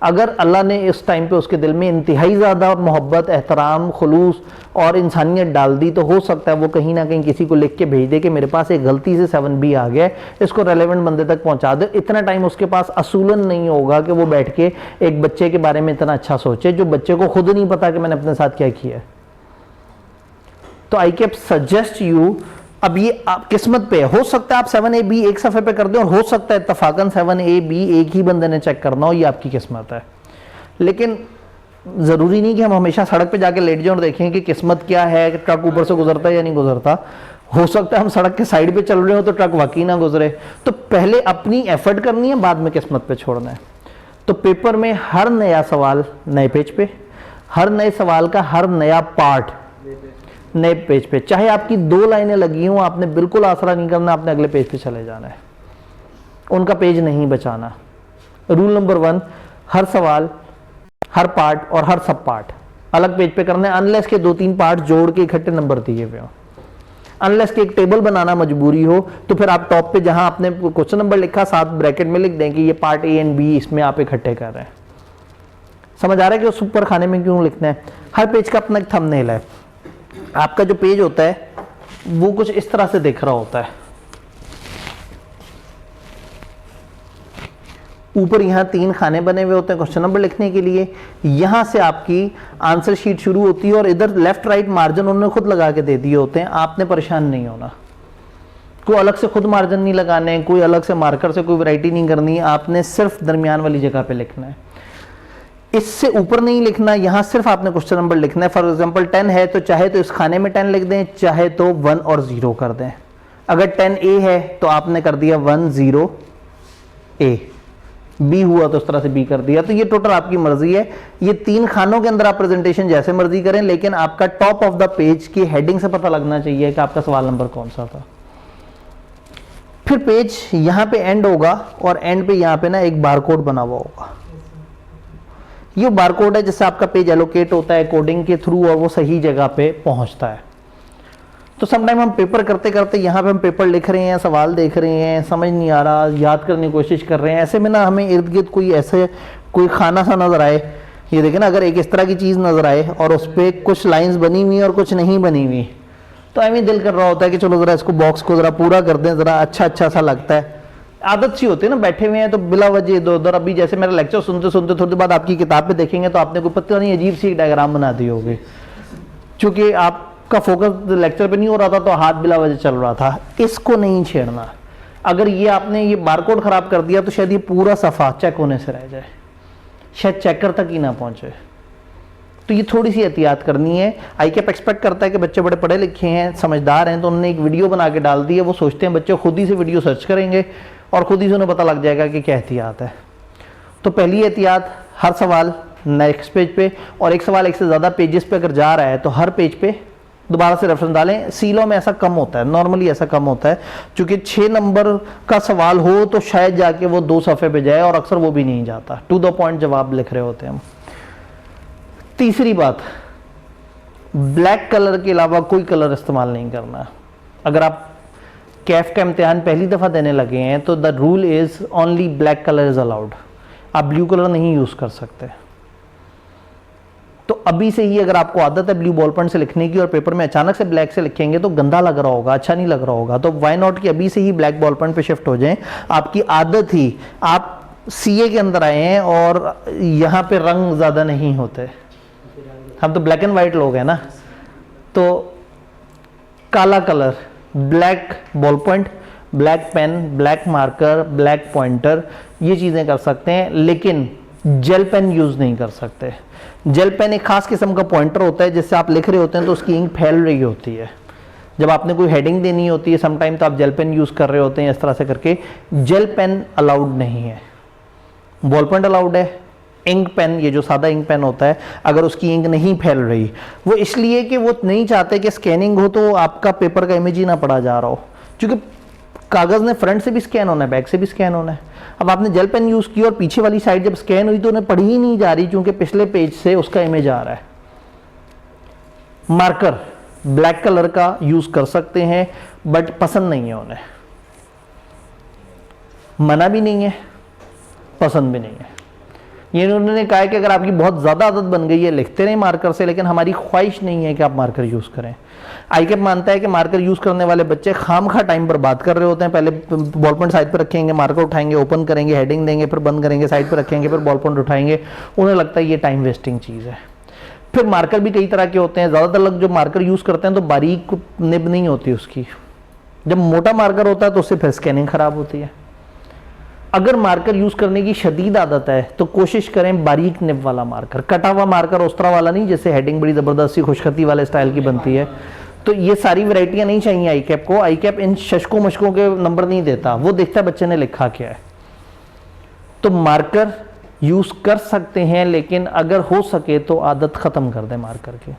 अगर अल्लाह ने इस टाइम पे उसके दिल में इंतहाई ज़्यादा मोहब्बत, एहतराम, खुलूस और इंसानियत डाल दी, तो हो सकता है वो कहीं ना कहीं किसी को लिख के भेज दे कि मेरे पास एक गलती से 7B आ गया, इसको रेलेवेंट बंदे तक पहुंचा दे। इतना टाइम उसके पास असूलन नहीं होगा कि वो बैठ के एक बच्चे के बारे में इतना अच्छा सोचे, जो बच्चे को खुद नहीं पता कि मैंने अपने साथ क्या किया। तो आईकैप सजेस्ट यू, अब ये आप किस्मत पे हो सकता है आप 7AB एक सफ़े पे कर दें, और हो सकता है इत्तफाकन 7AB एक ही बंदे ने चेक करना हो, ये आपकी किस्मत है। लेकिन ज़रूरी नहीं कि हम हमेशा सड़क पे जाके लेट जाएं और देखें कि किस्मत क्या है, ट्रक ऊपर से गुजरता है या नहीं गुजरता। हो सकता है हम सड़क के साइड पे चल रहे हो तो ट्रक वाकई ना गुजरे। तो पहले अपनी एफर्ट करनी है, बाद में किस्मत पे छोड़ना है। तो पेपर में हर नया सवाल नए पेज पे, हर नए सवाल का हर नया पार्ट नए पेज पे, चाहे आपकी 2 लाइनें लगी हों, आपने बिल्कुल आसरा नहीं करना, आपने अगले पेज पे चले जाना है। उनका पेज नहीं बचाना। रूल नंबर 1, हर सवाल, हर पार्ट और हर सब पार्ट अलग पेज पे करने, अनलेस के 2-3 पार्ट जोड़ के इकट्ठे नंबर दिए हुए हो। अनलेस के एक टेबल बनाना मजबूरी हो तो फिर आप टॉप पे जहां आपने क्वेश्चन नंबर लिखा, साथ ब्रैकेट में लिख दें कि ये पार्ट ए एंड बी, इसमें आप इकट्ठे कर रहे हैं। समझ आ रहा है कि उस ऊपर खाने में क्यों लिखना है। हर पेज का अपना एक थंबनेल है। आपका जो पेज होता है वो कुछ इस तरह से दिख रहा होता है। ऊपर यहाँ 3 खाने बने हुए होते हैं क्वेश्चन नंबर लिखने के लिए। यहां से आपकी आंसर शीट शुरू होती है और इधर लेफ्ट राइट मार्जिन उन्होंने खुद लगा के दे दिए होते हैं। आपने परेशान नहीं होना, कोई अलग से खुद मार्जिन नहीं लगाने, कोई अलग से मार्कर से कोई वैरायटी नहीं करनी। आपने सिर्फ दरमियान वाली जगह पे लिखना है, इससे ऊपर नहीं लिखना। यहां सिर्फ आपने क्वेश्चन नंबर लिखना है। फॉर एग्जांपल 10 है तो चाहे तो इस खाने में 10 लिख दें, चाहे तो 1 और 0 कर दें। अगर 10A है तो आपने कर दिया 1 0 A, बी हुआ तो उस तरह से बी कर दिया। तो ये टोटल आपकी मर्जी है। ये 3 खानों के अंदर आप प्रेजेंटेशन जैसे मर्जी करें, लेकिन आपका टॉप ऑफ द पेज की हेडिंग से पता लगना चाहिए कि आपका सवाल नंबर कौन सा था। फिर पेज यहां पे एंड होगा और एंड पे यहां पे ना एक बारकोड बना हुआ होगा। ये बारकोड है जिससे आपका पेज एलोकेट होता है कोडिंग के थ्रू और वो सही जगह पे पहुंचता है। तो समटाइम हम पेपर करते करते यहाँ पे हम पेपर लिख रहे हैं, सवाल देख रहे हैं, समझ नहीं आ रहा, याद करने की कोशिश कर रहे हैं। ऐसे में ना हमें इर्द गिर्द कोई ऐसे कोई खाना सा नजर आए, ये देखें ना, अगर एक इस तरह की चीज़ नजर आए और उस पर कुछ लाइंस बनी हुई और कुछ नहीं बनी हुई, तो हमें दिल कर रहा होता है कि चलो ज़रा इसको बॉक्स को ज़रा पूरा कर दें, ज़रा अच्छा अच्छा सा लगता है। आदत सी होती है ना, बैठे हुए हैं तो बिला वजह इधर उधर। अभी जैसे मेरा लेक्चर सुनते सुनते थोड़ी देर बाद आपकी किताब पे देखेंगे तो आपने कोई पता नहीं अजीब सी डायग्राम बना दी होगी, क्योंकि आपका फोकस लेक्चर पे नहीं हो रहा था तो हाथ बिला वजह चल रहा था। इसको नहीं छेड़ना। अगर ये आपने ये बारकोड खराब कर दिया तो शायद ये पूरा सफ़ा चेक होने से रह जाए, शायद चेकर तक ही ना पहुंचे। तो ये थोड़ी सी एहतियात करनी है। आईकैप एक्सपेक्ट करता है कि बच्चे बड़े पढ़े लिखे हैं, समझदार हैं, तो उन्होंने एक वीडियो बना के डाल दी है। वो सोचते हैं बच्चे खुद ही से वीडियो सर्च करेंगे और खुद ही से उन्हें पता लग जाएगा कि क्या एहतियात है। तो पहली एहतियात, हर सवाल नेक्स्ट पेज पे, और एक सवाल एक से ज़्यादा पेजेस पे अगर जा रहा है तो हर पेज पे दोबारा से रेफरेंस डालें। सीलो में ऐसा कम होता है, नॉर्मली ऐसा कम होता है, क्योंकि 6 नंबर का सवाल हो तो शायद जाके वो 2 सफ़े पे जाए और अक्सर वो भी नहीं जाता। टू द पॉइंट जवाब लिख रहे होते हैं हम। तीसरी बात, ब्लैक कलर के अलावा कोई कलर इस्तेमाल नहीं करना। अगर आप कैफ का इम्तिहान पहली दफ़ा देने लगे हैं तो the rule is only black colour is allowed. आप ब्लू कलर नहीं यूज़ कर सकते। तो अभी से ही अगर आपको आदत है ब्लू बॉल पेन से लिखने की और पेपर में अचानक से ब्लैक से लिखेंगे तो गंदा लग रहा होगा, अच्छा नहीं लग रहा होगा। तो वाई नॉट कि अभी से ही ब्लैक बॉल पेन पे शिफ्ट हो जाएं। आपकी आदत ही, आप सीए के अंदर आए हैं और यहाँ पे रंग ज़्यादा नहीं होते, हम तो ब्लैक एंड वाइट लोग हैं ना। तो काला colour, black ballpoint, black pen, black marker, black pointer, ये चीज़ें कर सकते हैं, लेकिन जेल पेन यूज़ नहीं कर सकते। जेल पेन एक खास किस्म का पॉइंटर होता है जिससे आप लिख रहे होते हैं तो उसकी इंक फैल रही होती है। जब आपने कोई हेडिंग देनी होती है समटाइम तो आप जेल पेन यूज़ कर रहे होते हैं, इस तरह से करके। जेल पेन अलाउड नहीं है, बॉल पॉइंट अलाउड है। इंक पेन, ये जो सादा इंक पेन होता है, अगर उसकी इंक नहीं फैल रही, वो इसलिए कि वो नहीं चाहते कि स्कैनिंग हो तो आपका पेपर का इमेज ही ना पड़ा जा रहा हो, क्योंकि कागज़ ने फ्रंट से भी स्कैन होना है, बैक से भी स्कैन होना है। अब आपने जेल पेन यूज़ की और पीछे वाली साइड जब स्कैन हुई तो उन्हें पढ़ी ही नहीं जा रही, क्योंकि पिछले पेज से उसका इमेज आ रहा है। मार्कर ब्लैक कलर का यूज़ कर सकते हैं, बट पसंद नहीं है उन्हें, मना भी नहीं है, पसंद भी नहीं है। ये उन्होंने कहा है कि अगर आपकी बहुत ज़्यादा आदत बन गई है लिखते रहें मार्कर से, लेकिन हमारी ख्वाहिश नहीं है कि आप मार्कर यूज़ करें। आईकैप मानता है कि मार्कर यूज़ करने वाले बच्चे खामखा टाइम बर्बाद कर रहे होते हैं। पहले बॉल पॉइंट साइड पर रखेंगे, मार्कर उठाएंगे, ओपन करेंगे, हेडिंग देंगे, फिर बंद करेंगे, साइड पर रखेंगे, फिर बॉल पॉइंट उठाएंगे। उन्हें लगता है ये टाइम वेस्टिंग चीज़ है। फिर मार्कर भी कई तरह के होते हैं। ज़्यादातर लोग जो मार्कर यूज़ करते हैं तो बारीक निब नहीं होती उसकी। जब मोटा मार्कर होता है तो उससे फिर स्कैनिंग ख़राब होती है। अगर मार्कर यूज़ करने की शदीद आदत है तो कोशिश करें बारीक निब वाला मार्कर, कटा हुआ मार्कर, उस तरह वाला नहीं जैसे हेडिंग बड़ी ज़बरदस्ती खुशखती वाले स्टाइल की बनती है। तो ये सारी वैरायटियाँ नहीं चाहिए आईकैप को। आईकैप इन शशकों मशकों के नंबर नहीं देता, वो देखता है बच्चे ने लिखा क्या है। तो मार्कर यूज़ कर सकते हैं, लेकिन अगर हो सके तो आदत ख़त्म कर दें मार्कर की,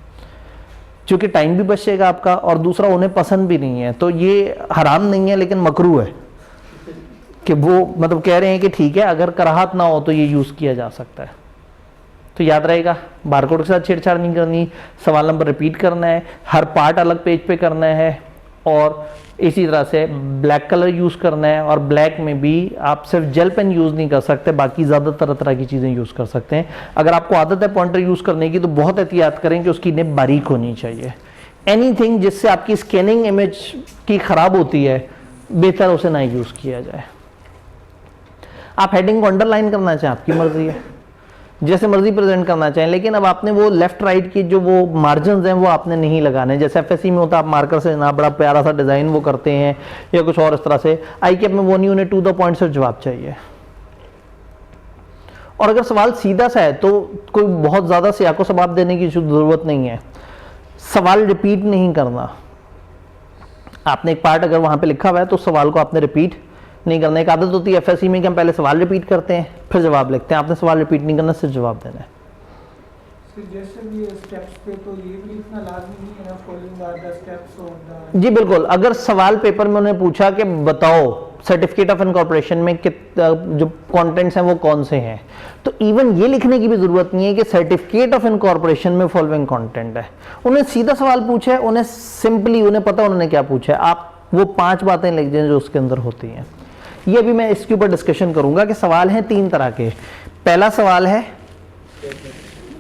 क्योंकि टाइम भी बचेगा आपका और दूसरा उन्हें पसंद भी नहीं है। तो ये हराम नहीं है लेकिन मकरूह है कि वो मतलब कह रहे हैं कि ठीक है अगर कराहत ना हो तो ये यूज़ किया जा सकता है। तो याद रहेगा, बारकोड के साथ छेड़छाड़ नहीं करनी, सवाल नंबर रिपीट करना है, हर पार्ट अलग पेज पे करना है, और इसी तरह से ब्लैक कलर यूज़ करना है, और ब्लैक में भी आप सिर्फ जेल पेन यूज़ नहीं कर सकते, बाकी ज़्यादातर तरह की चीज़ें यूज़ कर सकते हैं। अगर आपको आदत है पॉइंटर यूज़ करने की तो बहुत एहतियात करें कि उसकी निब बारीक होनी चाहिए। एनीथिंग जिससे आपकी स्कैनिंग इमेज की ख़राब होती है बेहतर उसे ना यूज़ किया जाए। आप हेडिंग को अंडरलाइन करना चाहें आपकी मर्जी है, जैसे मर्जी प्रेजेंट करना चाहें, लेकिन अब आपने वो लेफ्ट राइट की जो वो मार्जिन हैं वो आपने नहीं लगाने। जैसे एफएससी में होता है आप मार्कर से ना बड़ा प्यारा सा डिज़ाइन वो करते हैं या कुछ और इस तरह से, आईक्यूब में वो नहीं, उन्हें टू द पॉइंट से जवाब चाहिए। और अगर सवाल सीधा सा है तो कोई बहुत ज़्यादा सियाको सबाब देने की ज़रूरत नहीं है, सवाल रिपीट नहीं करना। आपने एक पार्ट अगर वहाँ पे लिखा हुआ है तो सवाल को आपने रिपीट नहीं करना। एक आदत होती है एफएससी में कि हम पहले सवाल रिपीट करते हैं फिर जवाब लिखते हैं, आपने सवाल रिपीट नहीं करना, सिर्फ जवाब देना है। जी बिल्कुल, अगर सवाल पेपर में उन्हें पूछा कि बताओ सर्टिफिकेट ऑफ इनकॉर्पोरेशन में जो कंटेंट्स हैं वो कौन से हैं, तो इवन ये लिखने की भी जरूरत नहीं है कि सर्टिफिकेट ऑफ इनकॉर्पोरेशन में फॉलोइंग कंटेंट है। उन्हें सीधा सवाल पूछा है, उन्हें सिंपली उन्हें पता उन्होंने क्या पूछा है, आप वो 5 बातें लिख दें जो उसके अंदर होती हैं। ये भी मैं इसके ऊपर डिस्कशन करूंगा कि सवाल हैं 3 तरह के। पहला सवाल है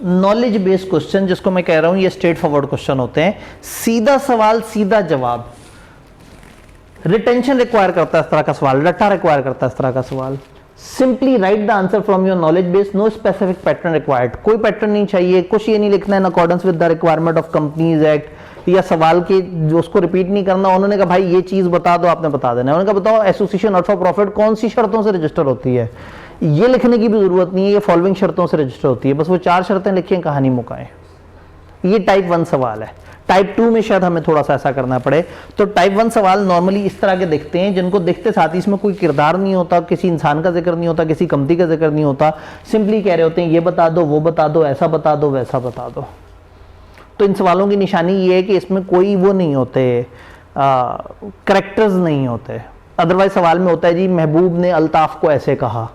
नॉलेज बेस्ड क्वेश्चन, जिसको मैं कह रहा हूं ये स्ट्रेट फॉरवर्ड क्वेश्चन होते हैं, सीधा सवाल सीधा जवाब। रिटेंशन रिक्वायर करता है इस तरह का सवाल, रट्टा रिक्वायर करता है इस तरह का सवाल। Simply write the answer from your knowledge base, no specific pattern required. कोई पैटर्न नहीं चाहिए, कुछ ये नहीं लिखना है in accordance with the requirement of Companies Act, या सवाल के जो उसको रिपीट नहीं करना। उन्होंने कहा भाई ये चीज बता दो, आपने बता देना है। उन्होंने कहा बताओ एसोसिएशन नॉट फॉर प्रॉफिट कौन सी शर्तों से रजिस्टर होती है, ये लिखने की भी जरूरत नहीं है, ये फॉलोइंग शर्तों से रजिस्टर होती है, बस वो 4 शर्तें लिखें, कहानी मुकाएं। ये टाइप 1 सवाल है। टाइप 2 में शायद हमें थोड़ा सा ऐसा करना पड़े। तो टाइप 1 सवाल नॉर्मली इस तरह के दिखते हैं, जिनको देखते साथ ही इसमें कोई किरदार नहीं होता, किसी इंसान का जिक्र नहीं होता, किसी कंपनी का जिक्र नहीं होता, सिंपली कह रहे होते हैं ये बता दो, वो बता दो, ऐसा बता दो, वैसा बता दो। तो इन सवालों की निशानी ये है कि इसमें कोई वो नहीं होते, करेक्टर्स नहीं होते। अदरवाइज सवाल में होता है जी महबूब ने अल्ताफ को ऐसे कहा,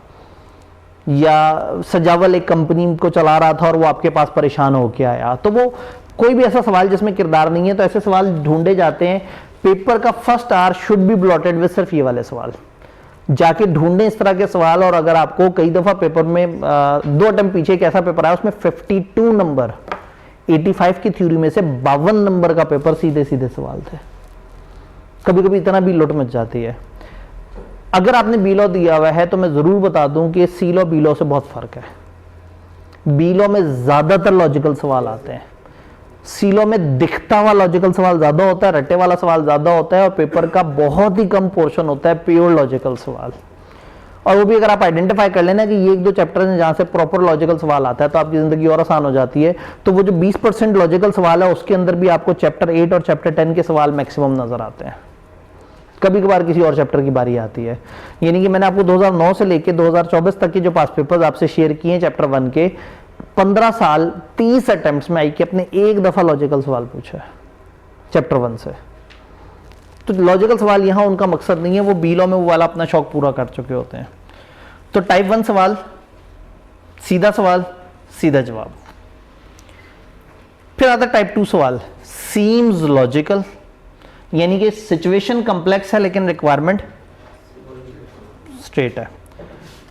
या सजावल एक कंपनी को चला रहा था और वो आपके पास परेशान होके आया। तो वो कोई भी ऐसा सवाल जिसमें किरदार नहीं है, तो ऐसे सवाल ढूंढे जाते हैं। पेपर का first hour should be blotted with सिर्फ ये वाले सवाल। जाके ढूंढें इस तरह के सवाल। और अगर आपको कई दफा पेपर में 2 अटेम्प्ट पीछे एक ऐसा पेपर आया उसमें 52 नंबर 85 की थ्योरी में से 52 नंबर का पेपर सीधे सीधे सवाल थे। कभी कभी इतना भी लुट मच जाती है। अगर आपने बी लॉ दिया हुआ है तो मैं जरूर बता दूं कि सी लॉ बी लॉ से बहुत फर्क है। बी लॉ में ज्यादातर लॉजिकल सवाल आते हैं, सी लॉ में दिखता हुआ लॉजिकल सवाल ज्यादा होता है, रट्टे वाला सवाल ज्यादा होता है, और पेपर का बहुत ही कम पोर्शन होता है प्योर लॉजिकल सवाल। और वो भी अगर आप आइडेंटिफाई कर लेना कि ये 1-2 चैप्टर हैं जहां से प्रॉपर लॉजिकल सवाल आता है तो आपकी जिंदगी और आसान हो जाती है। तो वो जो 20% लॉजिकल सवाल है उसके अंदर भी आपको चैप्टर 8 और चैप्टर 10 के सवाल मैक्सिमम नजर आते हैं। कभी कभार किसी और चैप्टर की बारी आती है। यानी कि मैंने आपको 2009 से लेके 2024 तक के जो पास पेपर्स आपसे शेयर किए हैं चैप्टर 1 के, 15 साल 30 अटेम्प्ट्स में आई कि अपने एक दफा लॉजिकल सवाल पूछा है चैप्टर 1 से। तो लॉजिकल सवाल यहां उनका मकसद नहीं है, वो बी लॉ में वो वाला अपना शौक पूरा कर चुके होते हैं। तो टाइप 1 सवाल सीधा जवाब। फिर आता टाइप 2 सवाल सीम्स लॉजिकल, यानी कि सिचुएशन कॉम्प्लेक्स है लेकिन रिक्वायरमेंट स्ट्रेट है।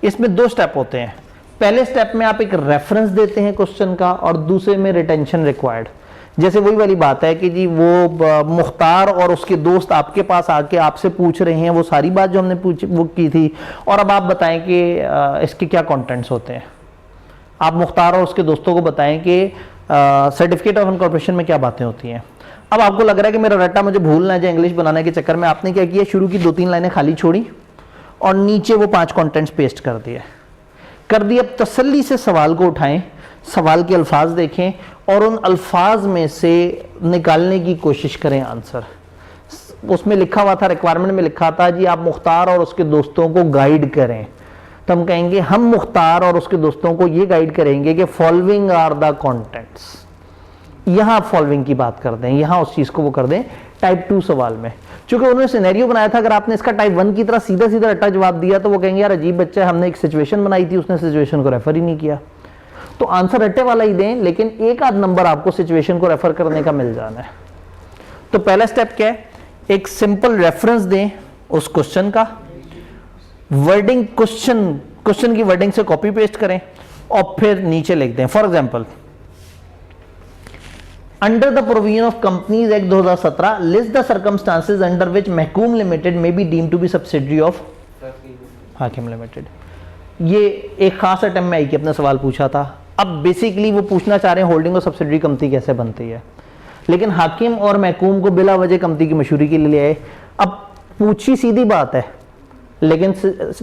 इसमें 2 स्टेप होते हैं। पहले स्टेप में आप एक रेफरेंस देते हैं क्वेश्चन का, और दूसरे में रिटेंशन रिक्वायर्ड। जैसे वही वाली बात है कि जी वो मुख्तार और उसके दोस्त आपके पास आके आपसे पूछ रहे हैं वो सारी बात जो हमने वो की थी, और अब आप बताएं कि इसके क्या कंटेंट्स होते हैं। आप मुख्तार और उसके दोस्तों को बताएं कि सर्टिफिकेट ऑफ इनकॉर्पोरेशन में क्या बातें होती हैं। अब आपको लग रहा है कि मेरा रट्टा मुझे भूल ना जाए इंग्लिश बनाने के चक्कर में, आपने क्या किया, शुरू की 2-3 लाइनें खाली छोड़ी और नीचे वो 5 कंटेंट्स पेस्ट कर दिए। अब तसल्ली से सवाल को उठाएं, सवाल के अल्फाज देखें और उन अल्फाज में से निकालने की कोशिश करें आंसर। उसमें लिखा हुआ था, रिक्वायरमेंट में लिखा था जी आप मुख्तार और उसके दोस्तों को गाइड करें। तो हम कहेंगे हम मुख्तार और उसके दोस्तों को ये गाइड करेंगे कि फॉलोइंग आर द कंटेंट्स। यहां फॉलोइंग की बात कर दें, यहां उस चीज को वो कर दें टाइप 2 सवाल में। चूंकि उन्होंने सिनेरियो बनाया था, अगर आपने इसका टाइप 1 की तरह सीधा सीधा रट्टा जवाब दिया तो वो कहेंगे यार अजीब बच्चा है, हमने एक सिचुएशन बनाई थी, उसने सिचुएशन को रेफर ही नहीं किया। तो आंसर रट्टे वाला ही दें, लेकिन एक आध नंबर आपको सिचुएशन को रेफर करने का मिल जाना है। तो पहला स्टेप क्या है, एक सिंपल रेफरेंस दें उस क्वेश्चन का, वर्डिंग क्वेश्चन की वर्डिंग से कॉपी पेस्ट करें और फिर नीचे लिख दें। For example, under the provision of Companies Act 2017 list the circumstances under which Mahkoom limited may be deemed to be subsidiary of Hakim limited. ये एक खास अटेम्प्ट में आई कि अपना सवाल पूछा था। अब बेसिकली वो पूछना चाह रहे हैं होल्डिंग और सब्सिडियरी कंपनी कैसे बनती है, लेकिन हाकिम और महकूम को बिला वजह कंपनी की मशहूरी के लिए ले आए। अब पूछी सीधी बात है, लेकिन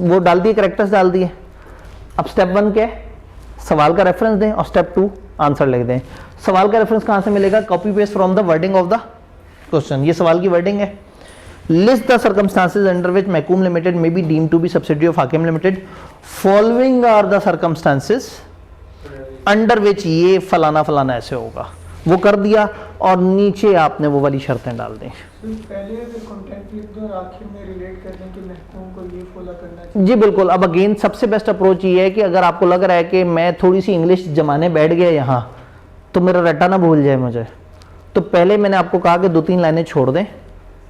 वो डाल दिए, करेक्टर्स डाल दिए। अब स्टेप 1 क्या है, सवाल का रेफरेंस दें और स्टेप 2 आंसर लिख दें। सवाल का रेफरेंस कहां से मिलेगा, copy paste from the wording of the question. ये सवाल की वर्डिंग है, list the circumstances under which Mahkoom limited may be deemed to be subsidiary of Hakim limited, following are the circumstances under which ये फलाना फलाना ऐसे होगा। वो कर दिया और नीचे आपने वो वाली शर्तें डाल दी। पहले अगर कंटेंट लिख दो और आखिर में रिलेट कर दें कि महकूम को ये फॉलो करना चाहिए। जी बिल्कुल। अब अगेन सबसे बेस्ट अप्रोच ये है कि अगर आपको लग रहा है कि मैं थोड़ी सी इंग्लिश जमाने बैठ गया यहाँ, तो मेरा रट्टा ना भूल जाए मुझे, तो पहले मैंने आपको कहा कि 2-3 लाइनें छोड़ दें,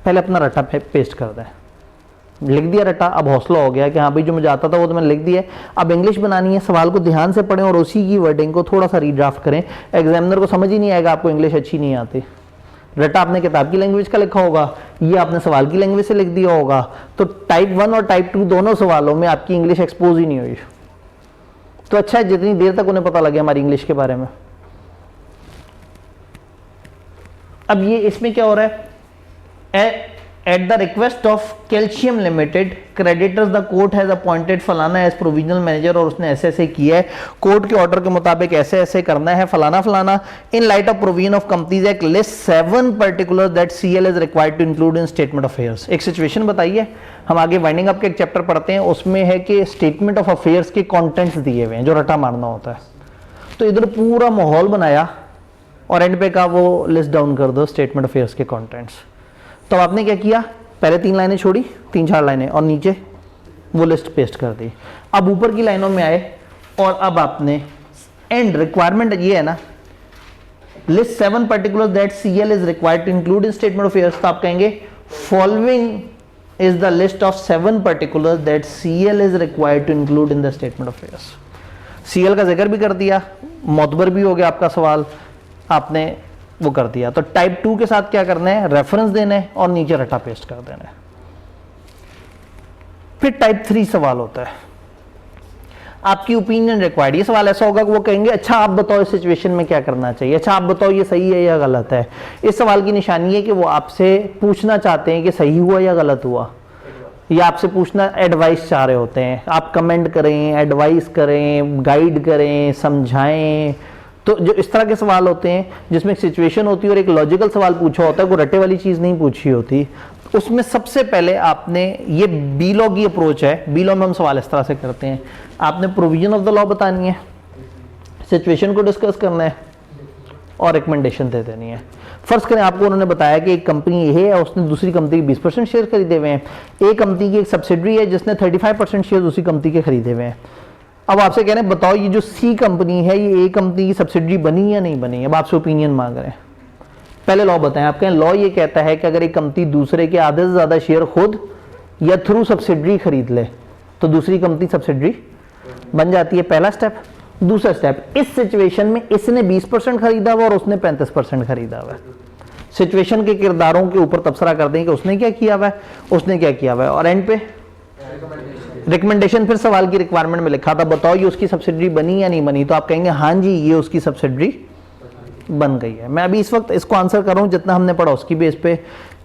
पहले अपना रट्टा पेस्ट कर दें। लिख दिया रट्टा, अब हौसला हो गया कि हाँ भाई जो मुझे आता था वो तो मैंने लिख दिया। अब इंग्लिश बनानी है, सवाल को ध्यान से पढ़ें और उसी की वर्डिंग को थोड़ा सा रीड्राफ्ट करें। एग्जामिनर को समझ ही नहीं आएगा आपको इंग्लिश अच्छी नहीं आती। रट्टा आपने किताब की लैंग्वेज का लिखा होगा, ये आपने सवाल की लैंग्वेज से लिख दिया होगा, तो टाइप 1 और टाइप 2 दोनों सवालों में आपकी इंग्लिश एक्सपोज ही नहीं हुई। तो अच्छा है जितनी देर तक उन्हें पता लगे हमारी इंग्लिश के बारे में। अब ये इसमें क्या हो रहा है, at the request of calcium limited creditors the court has appointed फलाना एज प्रोविजनल मैनेजर, और उसने ऐसे ऐसे किया है, कोर्ट के ऑर्डर के मुताबिक ऐसे ऐसे करना है फलाना फलाना। In light of provision of Companies Act list 7 particular that CL is required to include in statement of affairs. एक सिचुएशन बताइए, हम आगे वाइंडिंग अप के एक चैप्टर पढ़ते हैं, उसमें है कि स्टेटमेंट ऑफ अफेयर्स के कॉन्टेंट्स दिए हुए हैं जो रट्टा मारना होता है। तो इधर पूरा माहौल बनाया और एंड पे का वो लिस्ट डाउन कर दो स्टेटमेंट ऑफ अफेयर्स के कॉन्टेंट्स। तो आपने क्या किया, पहले 3 लाइनें छोड़ी, 3-4 लाइनें, और नीचे वो लिस्ट पेस्ट कर दी। अब ऊपर की लाइनों में आए और अब आपने एंड रिक्वायरमेंट ये है ना, list 7 particular that CL is required to include in statement of affairs. तो आप कहेंगे following is the list of 7 particular that CL is required to include in the statement of affairs. CL का जिक्र भी कर दिया, मोतबर भी हो गया आपका सवाल, आपने वो कर दिया। तो टाइप 2 के साथ क्या करना है, रेफरेंस देना है और नीचे रट्टा पेस्ट कर देना है। फिर टाइप 3 सवाल होता है, आपकी ओपिनियन रिक्वायर्ड। ये सवाल ऐसा होगा कि वो कहेंगे अच्छा आप बताओ इस सिचुएशन में क्या करना चाहिए, अच्छा आप बताओ ये सही है या गलत है। इस सवाल की निशानी है कि वो आपसे पूछना चाहते हैं कि सही हुआ या गलत हुआ, या आपसे पूछना एडवाइस चाह रहे होते हैं। आप कमेंट करें, एडवाइस करें, गाइड करें, समझाएं। तो जो इस तरह के सवाल होते हैं जिसमें एक सिचुएशन होती है और एक लॉजिकल सवाल पूछा होता है, कोई रट्टे वाली चीज़ नहीं पूछी होती, उसमें सबसे पहले आपने ये बी लॉ की अप्रोच है। बी लॉ में हम सवाल इस तरह से करते हैं, आपने प्रोविजन ऑफ द लॉ बतानी है, सिचुएशन को डिस्कस करना है और रिकमेंडेशन दे देनी है। फर्स्ट करें आपको उन्होंने बताया कि एक कंपनी ये है, उसने दूसरी कंपनी के 20% शेयर खरीदे हुए हैं। एक कंपनी की एक सब्सिडरी है जिसने 35% शेयर दूसरी कंपनी के खरीदे हुए हैं। अब आपसे कह रहे हैं बताओ ये जो सी कंपनी है ये ए कंपनी की सब्सिडरी बनी या नहीं बनी। अब आपसे ओपिनियन मांग रहे हैं, पहले लॉ बताएं। आप कहें लॉ ये कहता है कि अगर एक कंपनी दूसरे के आधे से ज्यादा शेयर खुद या थ्रू सब्सिडरी खरीद ले तो दूसरी कंपनी सब्सिडरी बन जाती है, पहला स्टेप। दूसरा स्टेप, इस सिचुएशन में इसने 20% खरीदा हुआ और उसने 35% खरीदा हुआ है। सिचुएशन के किरदारों के ऊपर तबसरा कर दें कि उसने क्या किया हुआ है, उसने क्या किया हुआ है, और एंड पे रिकमेंडेशन। फिर सवाल की रिक्वायरमेंट में लिखा था बताओ ये उसकी सब्सिडरी बनी या नहीं बनी, तो आप कहेंगे हाँ जी ये उसकी सब्सिडरी बन गई है। मैं अभी इस वक्त इसको आंसर कर रहा हूं जितना हमने पढ़ा उसकी बेस पे,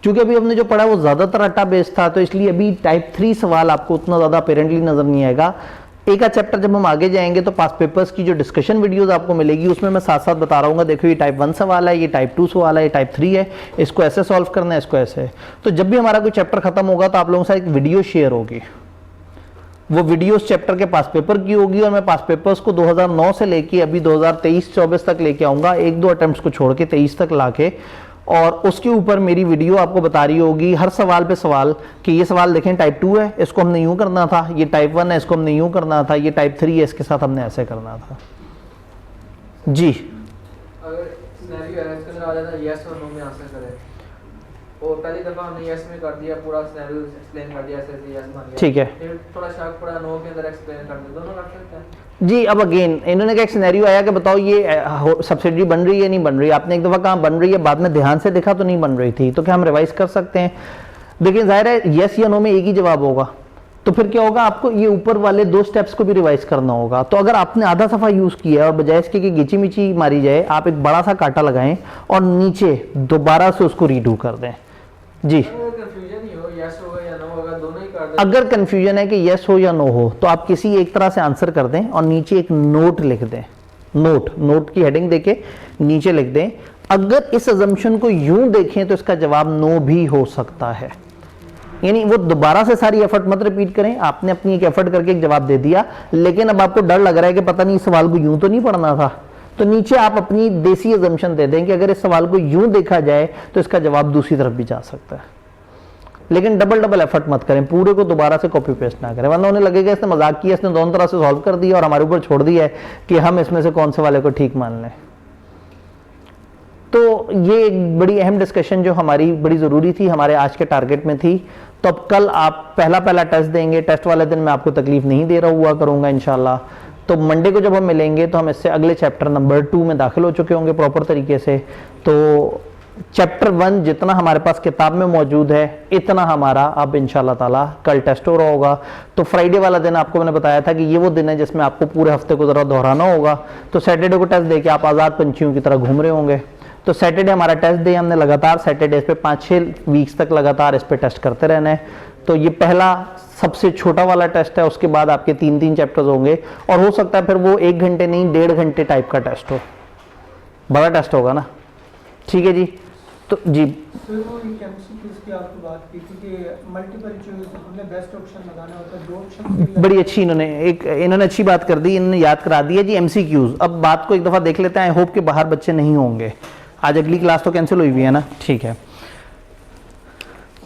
क्योंकि अभी हमने जो पढ़ा वो ज्यादातर रट्टा बेस था, तो इसलिए अभी टाइप 3 सवाल आपको उतना ज्यादा अपेरेंटली नजर नहीं आएगा। एक आध चैप्टर जब हम आगे जाएंगे तो पास पेपर्स की जो डिस्कशन वीडियोस आपको मिलेगी उसमें मैं साथ साथ बता रहा हूँ, देखो ये टाइप 1 सवाल है, ये टाइप 2 सवाल है, ये टाइप 3 है, इसको ऐसे सॉल्व करना है, इसको ऐसे। तो जब भी हमारा कोई चैप्टर खत्म होगा तो आप लोगों के साथ एक वीडियो शेयर होगी, वो वीडियो उस चैप्टर के पास पेपर की होगी, और मैं पास पेपर्स को 2009 से लेके अभी 2023-24 तक लेके आऊंगा, 1-2 अटेम्प्ट्स को छोड़ के 23 तक लाके और उसके ऊपर मेरी वीडियो आपको बता रही होगी हर सवाल पे सवाल कि ये सवाल देखें टाइप 2 है, इसको हमने यूं करना था, ये टाइप 1 है, इसको हमने यूं करना था, ये टाइप 3 है, इसके साथ हमने ऐसे करना था। जी अगर सिनेरियो है इसके अंदर आ जाता है यस और नो में आंसर करें, और पहली दफा हमने यस में कर दिया, पूरा सिनेरियो एक्सप्लेन कर दिया, ऐसे ऐसे यस मान लिया, ठीक है। फिर थोड़ा शक पड़ा नो के अंदर एक्सप्लेन कर दिया, दोनों कर सकते हैं। जी अब अगेन इन्होंने क्या एक सिनेरियो आया कि बताओ ये सब्सिडी बन रही है नहीं बन रही है, आपने एक दफ़ा कहा बन रही है, बाद में ध्यान से देखा तो नहीं बन रही थी, तो क्या हम रिवाइज कर सकते हैं? देखिए जाहिर है यस या नो में एक ही जवाब होगा, तो फिर क्या होगा, आपको ये ऊपर वाले 2 स्टेप्स को भी रिवाइज करना होगा। तो अगर आपने आधा सफ़ा यूज़ किया है और बजाय इसके कि गिची मिची मारी जाए, आप एक बड़ा सा कांटा लगाएं और नीचे दोबारा से उसको रीडू कर दें। जी कंफ्यूजन ही हो यस होगा या नो होगा, दोनों ही कर दें। अगर कंफ्यूजन है कि यस हो या नो हो तो आप किसी एक तरह से आंसर कर दें और नीचे एक नोट लिख दें, नोट की हेडिंग देके नीचे लिख दें। अगर इस अजम्पशन को यूं देखें तो इसका जवाब नो भी हो सकता है, यानी वो दोबारा से सारी एफर्ट मत रिपीट करें, आपने अपनी एक एफर्ट करके एक जवाब दे दिया, लेकिन अब आपको डर लग रहा है कि पता नहीं इस सवाल को यूं तो नहीं पढ़ना था, तो नीचे आप अपनी देसी अजम्पशन दे दें कि अगर इस सवाल को यूं देखा जाए तो इसका जवाब दूसरी तरफ भी जा सकता है। लेकिन डबल एफर्ट मत करें, पूरे को दोबारा से कॉपी पेस्ट ना करें, वरना उन्हें लगेगा इसने मजाक किया, इसने दोनों तरह से सॉल्व कर दिया और हमारे ऊपर छोड़ दिया है कि हम इसमें से कौन से वाले को ठीक मान लें। तो ये एक बड़ी अहम डिस्कशन जो हमारी बड़ी ज़रूरी थी, हमारे आज के टारगेट में थी। तो अब कल आप पहला टेस्ट देंगे, टेस्ट वाले दिन मैं आपको तकलीफ नहीं दे रहा हुआ करूँगा इंशाल्लाह। तो मंडे को जब हम मिलेंगे तो हम इससे अगले चैप्टर नंबर 2 में दाखिल हो चुके होंगे प्रॉपर तरीके से। तो चैप्टर 1 जितना हमारे पास किताब में मौजूद है इतना हमारा अब इंशाल्लाह ताला कल टेस्ट हो रहा होगा। तो फ्राइडे वाला दिन आपको मैंने बताया था कि ये वो दिन है जिसमें आपको पूरे हफ्ते को ज़रा दोहराना होगा। तो सैटरडे को टेस्ट दे के आप आज़ाद पंछियों की तरह घूम रहे होंगे। तो सैटरडे हमारा टेस्ट डे, हमने लगातार सैटरडे पे 5-6 वीक्स तक लगातार इस पे टेस्ट करते रहना है। तो ये पहला सबसे छोटा वाला टेस्ट है, उसके बाद आपके 3-3 चैप्टर्स होंगे और हो सकता है फिर वो 1 घंटे नहीं 1.5 घंटे टाइप का टेस्ट हो, बड़ा टेस्ट होगा ना। ठीक है जी, तो जी फिर वो एक एमसीक्यूज की आपने बात की थी कि मल्टीपल चॉइस हमने बेस्ट ऑप्शन लगाना होता है, 2 ऑप्शन बड़ी अच्छी इन्होंने अच्छी बात कर दी, इन्होंने याद करा दी है जी एमसीक्यूज। अब बात को एक दफ़ा देख लेते हैं, आई होप कि बाहर बच्चे नहीं होंगे, आज अगली क्लास तो कैंसिल हुई हुई है ना, ठीक है।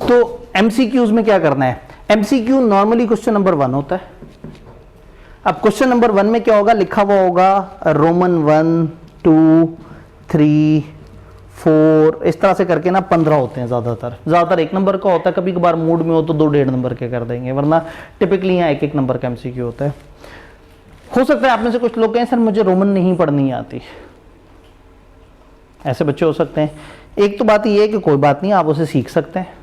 तो एमसीक्यूज में क्या करना है, एमसीक्यू नॉर्मली क्वेश्चन नंबर 1 होता है। अब क्वेश्चन नंबर 1 में क्या होगा, लिखा हुआ होगा रोमन 1, 2, 3, 4 इस तरह से करके ना 15 होते हैं ज़्यादातर 1 नंबर का होता है, कभी कभार मूड में हो तो 2-1.5 नंबर के कर देंगे, वरना टिपिकली यहाँ 1-1 नंबर का एमसीक्यू होता है। हो सकता है आप में से कुछ लोग कहें सर मुझे रोमन नहीं पढ़नी आती, ऐसे बच्चे हो सकते हैं। एक तो बात यह है कि कोई बात नहीं, आप उसे सीख सकते हैं।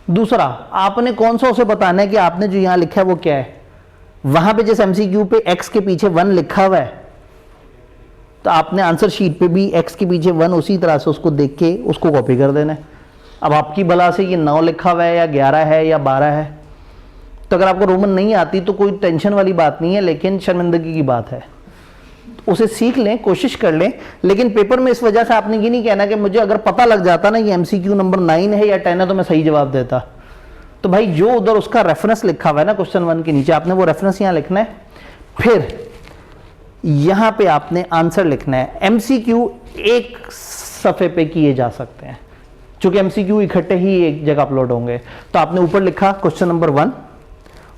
दूसरा, आपने कौन सा उसे बताना है कि आपने जो यहाँ लिखा है वो क्या है। वहां पे जिस एमसीक्यू पे x के पीछे 1 लिखा हुआ है तो आपने आंसर शीट पे भी x के पीछे 1 उसी तरह से उसको देख के उसको कॉपी कर देना है। अब आपकी भला से ये 9 लिखा हुआ है या 11 है या 12 है, तो अगर आपको रोमन नहीं आती तो कोई टेंशन वाली बात नहीं है, लेकिन शर्मिंदगी की बात है, उसे सीख लें, कोशिश कर लें। लेकिन पेपर में इस वजह से आपने ये नहीं कहना कि मुझे अगर पता लग जाता ना ये एमसीक्यू नंबर 9 है या 10 है तो मैं सही जवाब देता। तो भाई जो उधर उसका रेफरेंस लिखा हुआ है ना क्वेश्चन 1 के नीचे, आपने वो रेफरेंस यहाँ लिखना है, फिर यहाँ पे आपने आंसर लिखना है। एमसीक्यू एक सफ़े पे किए जा सकते हैं, चूंकि एमसीक्यू इकट्ठे ही एक जगह अपलोड होंगे। तो आपने ऊपर लिखा क्वेश्चन नंबर 1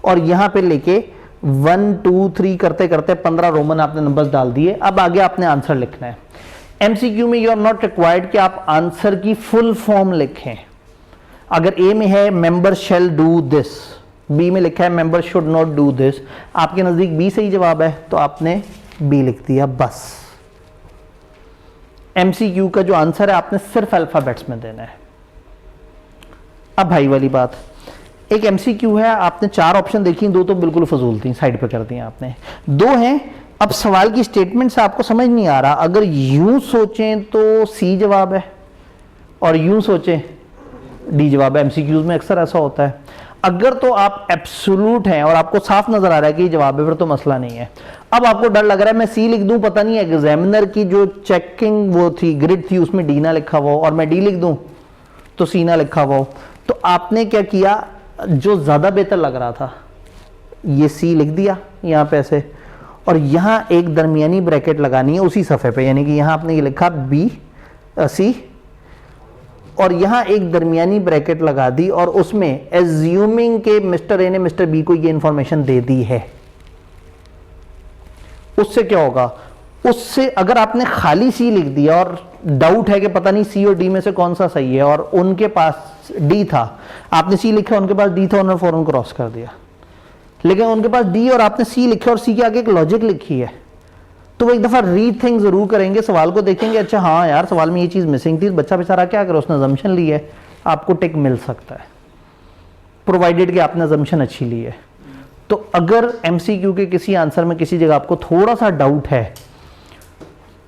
और यहाँ पे लेके 1, 2, 3 करते करते 15 रोमन आपने नंबर्स डाल दिए। अब आगे आपने आंसर लिखना है। एमसीक्यू में यू आर नॉट रिक्वायर्ड कि आप आंसर की फुल फॉर्म लिखें। अगर ए में है member shall do this, B में लिखा है member should not do this, आपके नजदीक बी सही जवाब है तो आपने बी लिख दिया बस। एमसीक्यू का जो आंसर है आपने सिर्फ अल्फाबेट्स में देना है। अब भाई वाली बात, एक एमसीक्यू है, आपने 4 ऑप्शन देखी, 2 तो बिल्कुल फजूल थी, साइड पे कर दी आपने, 2 हैं। अब सवाल की स्टेटमेंट से आपको समझ नहीं आ रहा, अगर यूं सोचें तो सी जवाब है और यूं सोचें डी जवाब है। एमसीक्यूज में अक्सर ऐसा होता है। अगर तो आप एब्सोल्यूट हैं और आपको साफ नजर आ रहा है कि ये जवाब है, फिर तो मसला नहीं है। अब आपको डर लग रहा है मैं सी लिख दूं, पता नहीं एग्जामिनर की जो चेकिंग वो थी ग्रिड थी उसमें डी ना लिखा हुआ हो और मैं डी लिख दूं तो सी ना लिखा हुआ हो, तो आपने क्या किया, जो ज्यादा बेहतर लग रहा था ये सी लिख दिया यहाँ पे ऐसे, और यहाँ एक दरमियानी ब्रैकेट लगानी है उसी सफ़े पे, यानी कि यहाँ आपने ये लिखा बी सी और यहाँ एक दरमियानी ब्रैकेट लगा दी और उसमें एज्यूमिंग के मिस्टर ए ने मिस्टर बी को ये इंफॉर्मेशन दे दी है, उससे क्या होगा, उससे अगर आपने खाली सी लिख दिया और डाउट है कि पता नहीं सी और डी में से कौन सा सही है, और उनके पास डी था, आपने सी लिखा, उनके पास डी था, उन्होंने फौरन क्रॉस कर दिया। लेकिन उनके पास डी और आपने सी लिखा और सी के आगे एक लॉजिक लिखी है, तो वो एक दफा रीड थिंग जरूर करेंगे, सवाल को देखेंगे, अच्छा हाँ यार सवाल में ये चीज मिसिंग थी, बच्चा बेचारा क्या करे, उसने अजम्पशन ली है, आपको टिक मिल सकता है प्रोवाइडेड कि आपने अजम्पशन अच्छी ली है। तो अगर एमसीक्यू के किसी आंसर में किसी जगह आपको थोड़ा सा डाउट है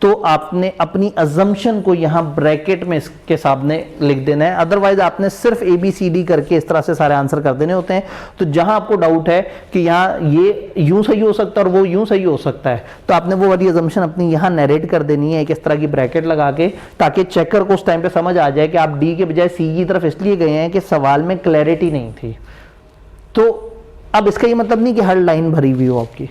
तो आपने अपनी अजम्पशन को यहां ब्रैकेट में इसके सामने लिख देना है, अदरवाइज आपने सिर्फ ABCD करके इस तरह से सारे आंसर कर देने होते हैं। तो जहां आपको डाउट है कि यहां ये यूं सही हो सकता है और वो यूं सही हो सकता है, तो आपने वो वाली अजम्पशन अपनी यहां नरेट कर देनी है, इस तरह की ब्रैकेट लगा के, ताकि चेकर को उस टाइम पे समझ आ जाए कि आप डी के बजाय सी की तरफ इसलिए गए हैं कि सवाल में क्लैरिटी नहीं थी। तो अब इसका ये मतलब नहीं कि हर लाइन भरी हुई हो आपकी,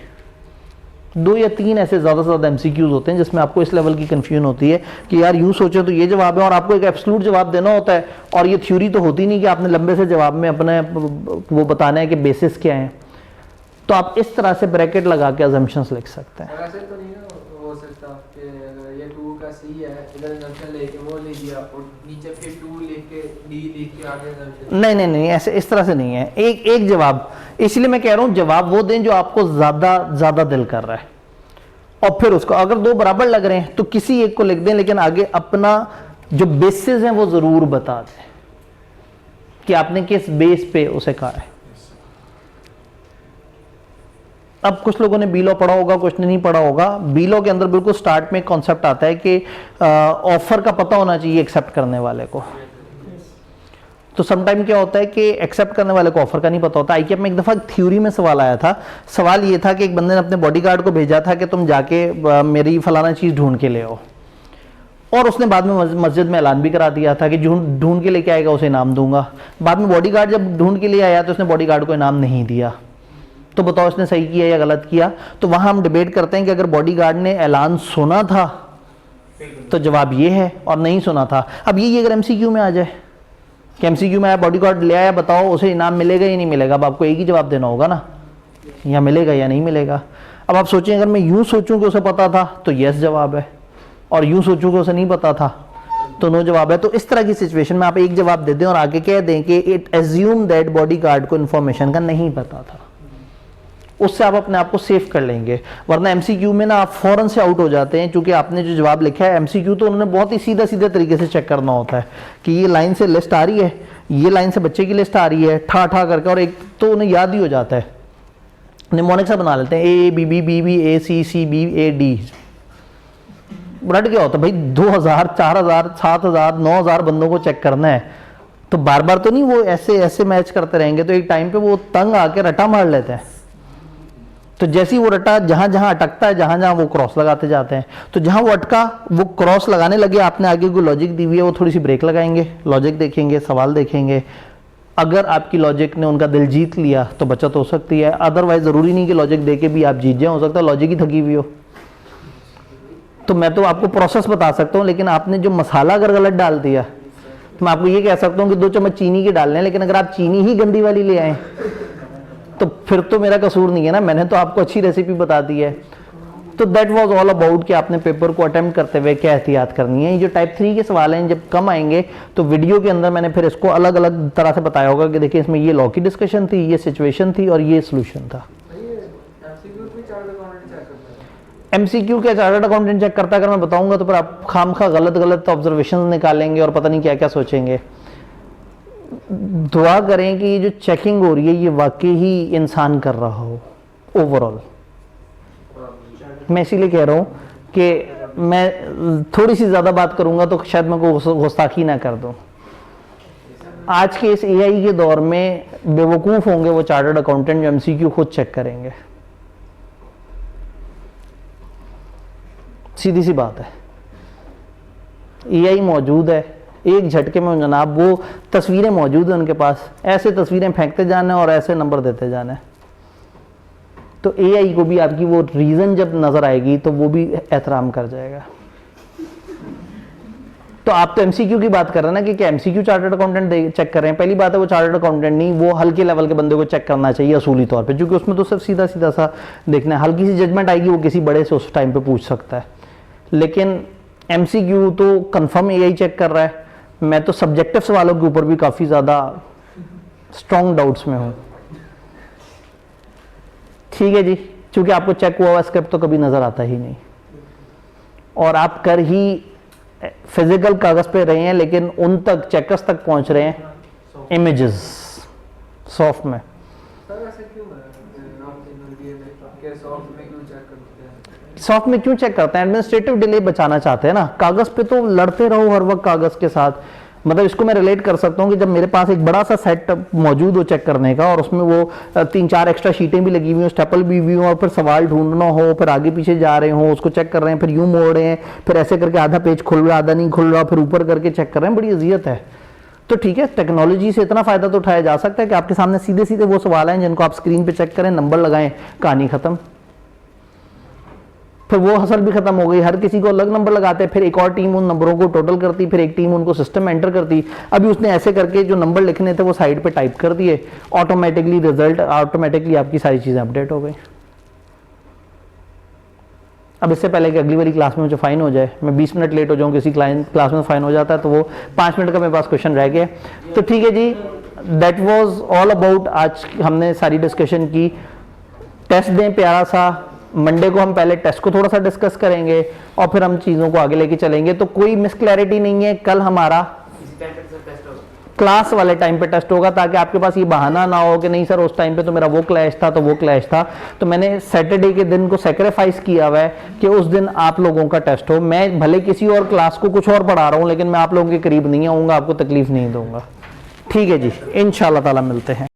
2 या 3 ऐसे ज़्यादा से ज़्यादा MCQs होते हैं जिसमें आपको इस लेवल की कंफ्यूजन होती है कि यार यूँ सोचें तो ये जवाब है, और आपको एक एब्सोल्यूट जवाब देना होता है, और ये थ्योरी तो होती नहीं कि आपने लंबे से जवाब में अपने वो बताना है कि बेसिस क्या है। तो आप इस तरह से ब्रैकेट लगा के अजम्पशंस लिख सकते हैं। ऐसे तो नहीं ना हो सकता कि अगर ये 2 का C है, इधर अजम्पशन लेके वो ले लिया और नीचे फिर 2 लिख के D लिख के आगे अजम्पशन। नहीं, ऐसे इस तरह से नहीं है, एक जवाब, इसलिए मैं कह रहा हूँ जवाब वो दें जो आपको ज़्यादा दिल कर रहा है, और फिर उसको अगर 2 बराबर लग रहे हैं तो किसी एक को लिख दें, लेकिन आगे अपना जो बेसिस है वो ज़रूर बता दें कि आपने किस बेस पे उसे कहा है। अब कुछ लोगों ने बीलो पढ़ा होगा, कुछ ने नहीं पढ़ा होगा। बीलो के अंदर बिल्कुल स्टार्ट में एक कॉन्सेप्ट आता है कि ऑफर का पता होना चाहिए एक्सेप्ट करने वाले को। तो समटाइम क्या होता है कि एक्सेप्ट करने वाले को ऑफर का नहीं पता होता। आईक्यूएफ में एक दफ़ा थ्योरी में सवाल आया था, सवाल ये था कि एक बंदे ने अपने बॉडीगार्ड को भेजा था कि तुम जाके मेरी फलाना चीज़ ढूंढ के ले आओ, और उसने बाद में मस्जिद में ऐलान भी करा दिया था कि ढूंढ के लेके आएगा उसे इनाम दूंगा। बाद में बॉडीगार्ड जब ढूंढ के लिए आया तो उसने बॉडीगार्ड को इनाम नहीं दिया। तो बताओ उसने सही किया या गलत किया? तो वहाँ हम डिबेट करते हैं कि अगर बॉडीगार्ड ने ऐलान सुना था तो जवाब ये है, और नहीं सुना था। अब ये अगर MCQ में आ जाए कि MCQ में आया, बॉडीगार्ड ले आया, बताओ उसे इनाम मिलेगा या नहीं मिलेगा, अब आपको एक ही जवाब देना होगा ना, या मिलेगा या नहीं मिलेगा। अब आप सोचें अगर मैं यूं सोचूं कि उसे पता था तो यस जवाब है, और यूं सोचूं कि उसे नहीं पता था तो नो जवाब है। तो इस तरह की सिचुएशन में आप एक जवाब दे दें और आगे कह दें कि इट एज्यूम दैट बॉडीगार्ड को इन्फॉर्मेशन का नहीं पता था, उससे आप अपने आप को सेफ कर लेंगे। वरना MCQ में ना आप फौरन से आउट हो जाते हैं, क्योंकि आपने जो जवाब लिखा है MCQ तो उन्होंने बहुत ही सीधा तरीके से चेक करना होता है कि ये लाइन से लिस्ट आ रही है, ये लाइन से बच्चे की लिस्ट आ रही है, ठा करके, और एक तो उन्हें याद ही हो जाता है, निमोनिक सा बना लेते हैं A B B B B A C C B A D। रट क्या होता है भाई, 2000 4000 7000 9000 बंदों को चेक करना है, तो बार बार तो नहीं वो ऐसे मैच करते रहेंगे, तो एक टाइम पे वो तंग आके रटा मार लेते हैं। तो जैसे ही वो रटा जहां जहां अटकता है, जहां जहां वो क्रॉस लगाते जाते हैं, तो जहां वो अटका वो क्रॉस लगाने लगे, आपने आगे कोई लॉजिक दी हुई है, वो थोड़ी सी ब्रेक लगाएंगे, लॉजिक देखेंगे, सवाल देखेंगे। अगर आपकी लॉजिक ने उनका दिल जीत लिया तो बचत हो सकती है, अदरवाइज जरूरी नहीं कि लॉजिक दे के भी आप जीत जाए, हो सकता है लॉजिक ही थकी हुई हो। तो मैं तो आपको प्रोसेस बता सकता हूँ, लेकिन आपने जो मसाला अगर गलत डाल दिया तो मैं आपको ये कह सकता हूँ कि 2 चम्मच चीनी के डालने हैं, लेकिन अगर आप चीनी ही गंदी वाली ले आए तो फिर तो मेरा कसूर नहीं है ना, मैंने तो आपको अच्छी रेसिपी बता दी है। तो दैट वाज ऑल अबाउट कि आपने पेपर को अटेम्प्ट करते हुए क्या एहतियात करनी है। ये जो टाइप 3 के सवाल हैं जब कम आएंगे तो वीडियो के अंदर मैंने फिर इसको अलग अलग तरह से बताया होगा कि देखिए इसमें ये लॉ की डिस्कशन थी, ये सिचुएशन थी, और ये सोल्यूशन था। MCQ क्या चार्टर्ड अकाउंटेंट चेक करता है? अगर मैं बताऊंगा तो फिर आप खामखा गलत ऑब्जर्वेशन निकालेंगे और पता नहीं क्या क्या सोचेंगे। दुआ करें कि ये जो चेकिंग हो रही है ये वाकई ही इंसान कर रहा हो ओवरऑल। मैं इसीलिए कह रहा हूँ कि मैं थोड़ी सी ज़्यादा बात करूँगा तो शायद मैं को गुस्ताखी ना कर दूँ। आज के इस AI के दौर में बेवकूफ़ होंगे वो चार्टर्ड अकाउंटेंट जो MCQ खुद चेक करेंगे। सीधी सी बात है, AI मौजूद है, एक झटके में जनाब वो तस्वीरें मौजूद हैं उनके पास, ऐसे तस्वीरें फेंकते जाने और ऐसे नंबर देते जाने। तो AI को भी आपकी वो रीज़न जब नज़र आएगी तो वो भी एहतराम कर जाएगा। तो आप तो एमसीक्यू की बात कर रहे हैं ना कि एमसीक्यू चार्टर्ड अकाउंटेंट चेक कर रहे हैं। पहली बात है वो चार्टर्ड अकाउंटेंट नहीं, वो हल्के लेवल के बंदे को चेक करना चाहिए असूली तौर पे, क्योंकि उसमें तो सिर्फ सीधा सीधा सा देखना है, हल्की सी जजमेंट आएगी वो किसी बड़े से उस टाइम पे पूछ सकता है। लेकिन एमसीक्यू तो कंफर्म एआई चेक कर रहा है। मैं तो सब्जेक्टिव सवालों के ऊपर भी काफ़ी ज़्यादा स्ट्रॉन्ग डाउट्स में हूँ। ठीक है जी, क्योंकि आपको चेक हुआ हुआ स्क्रिप्ट तो कभी नज़र आता ही नहीं, और आप कर ही फिजिकल कागज़ पे रहे हैं, लेकिन उन तक चेकर्स तक पहुंच रहे हैं इमेजेस सॉफ्ट में। सर ऐसे क्यों है आप इन में के सॉफ्ट में क्यों चेक करते हैं? सॉफ्ट में क्यों चेक करते हैं? एडमिनिस्ट्रेटिव डिले बचाना चाहते हैं ना। कागज़ पे तो लड़ते रहो हर वक्त कागज़ के साथ। मतलब इसको मैं रिलेट कर सकता हूँ कि जब मेरे पास एक बड़ा सा सेट मौजूद हो चेक करने का, और उसमें वो 3-4 एक्स्ट्रा शीटें भी लगी हुई हो, स्टेपल भी हुई हो, और फिर सवाल ढूंढना हो, फिर आगे पीछे जा रहे हो, उसको चेक कर रहे हैं, फिर यूं मोड़ रहे हैं, फिर ऐसे करके आधा पेज खुल रहा आधा नहीं खुल रहा, फिर ऊपर करके चेक कर रहे हैं, बड़ी अजियत है। तो ठीक है, टेक्नोलॉजी से इतना फ़ायदा तो उठाया जा सकता है कि आपके सामने सीधे सीधे वो सवाल हैं जिनको आप स्क्रीन पर चेक करें, नंबर लगाएं, कहानी ख़त्म। फिर वो हसल भी खत्म हो गई, हर किसी को अलग नंबर लगाते, फिर एक और टीम उन नंबरों को टोटल करती, फिर एक टीम उनको सिस्टम में एंटर करती। अभी उसने ऐसे करके जो नंबर लिखने थे वो साइड पे टाइप कर दिए, ऑटोमेटिकली रिजल्ट, ऑटोमेटिकली आपकी सारी चीज़ें अपडेट हो गई। अब इससे पहले कि अगली वाली क्लास में मुझे फाइन हो जाए, मैं 20 मिनट लेट हो जाऊँ, किसी क्लास में फाइन हो जाता है तो वो 5 मिनट का मेरे पास क्वेश्चन रह गया। तो ठीक है जी, दैट वॉज ऑल अबाउट। आज हमने सारी डिस्कशन की। टेस्ट दें प्यारा सा, मंडे को हम पहले टेस्ट को थोड़ा सा डिस्कस करेंगे और फिर हम चीज़ों को आगे लेके चलेंगे। तो कोई मिस क्लैरिटी नहीं है, कल हमारा क्लास वाले टाइम पे टेस्ट होगा, ताकि आपके पास ये बहाना ना हो कि नहीं सर उस टाइम पे तो मेरा वो क्लैश था तो वो क्लैश था। तो मैंने सैटरडे के दिन को सेक्रीफाइस किया हुआ है कि उस दिन आप लोगों का टेस्ट हो। मैं भले किसी और क्लास को कुछ और पढ़ा रहा हूँ, लेकिन मैं आप लोगों के करीब नहीं आऊँगा, आपको तकलीफ नहीं दूंगा। ठीक है जी, इंशाल्लाह ताला मिलते हैं।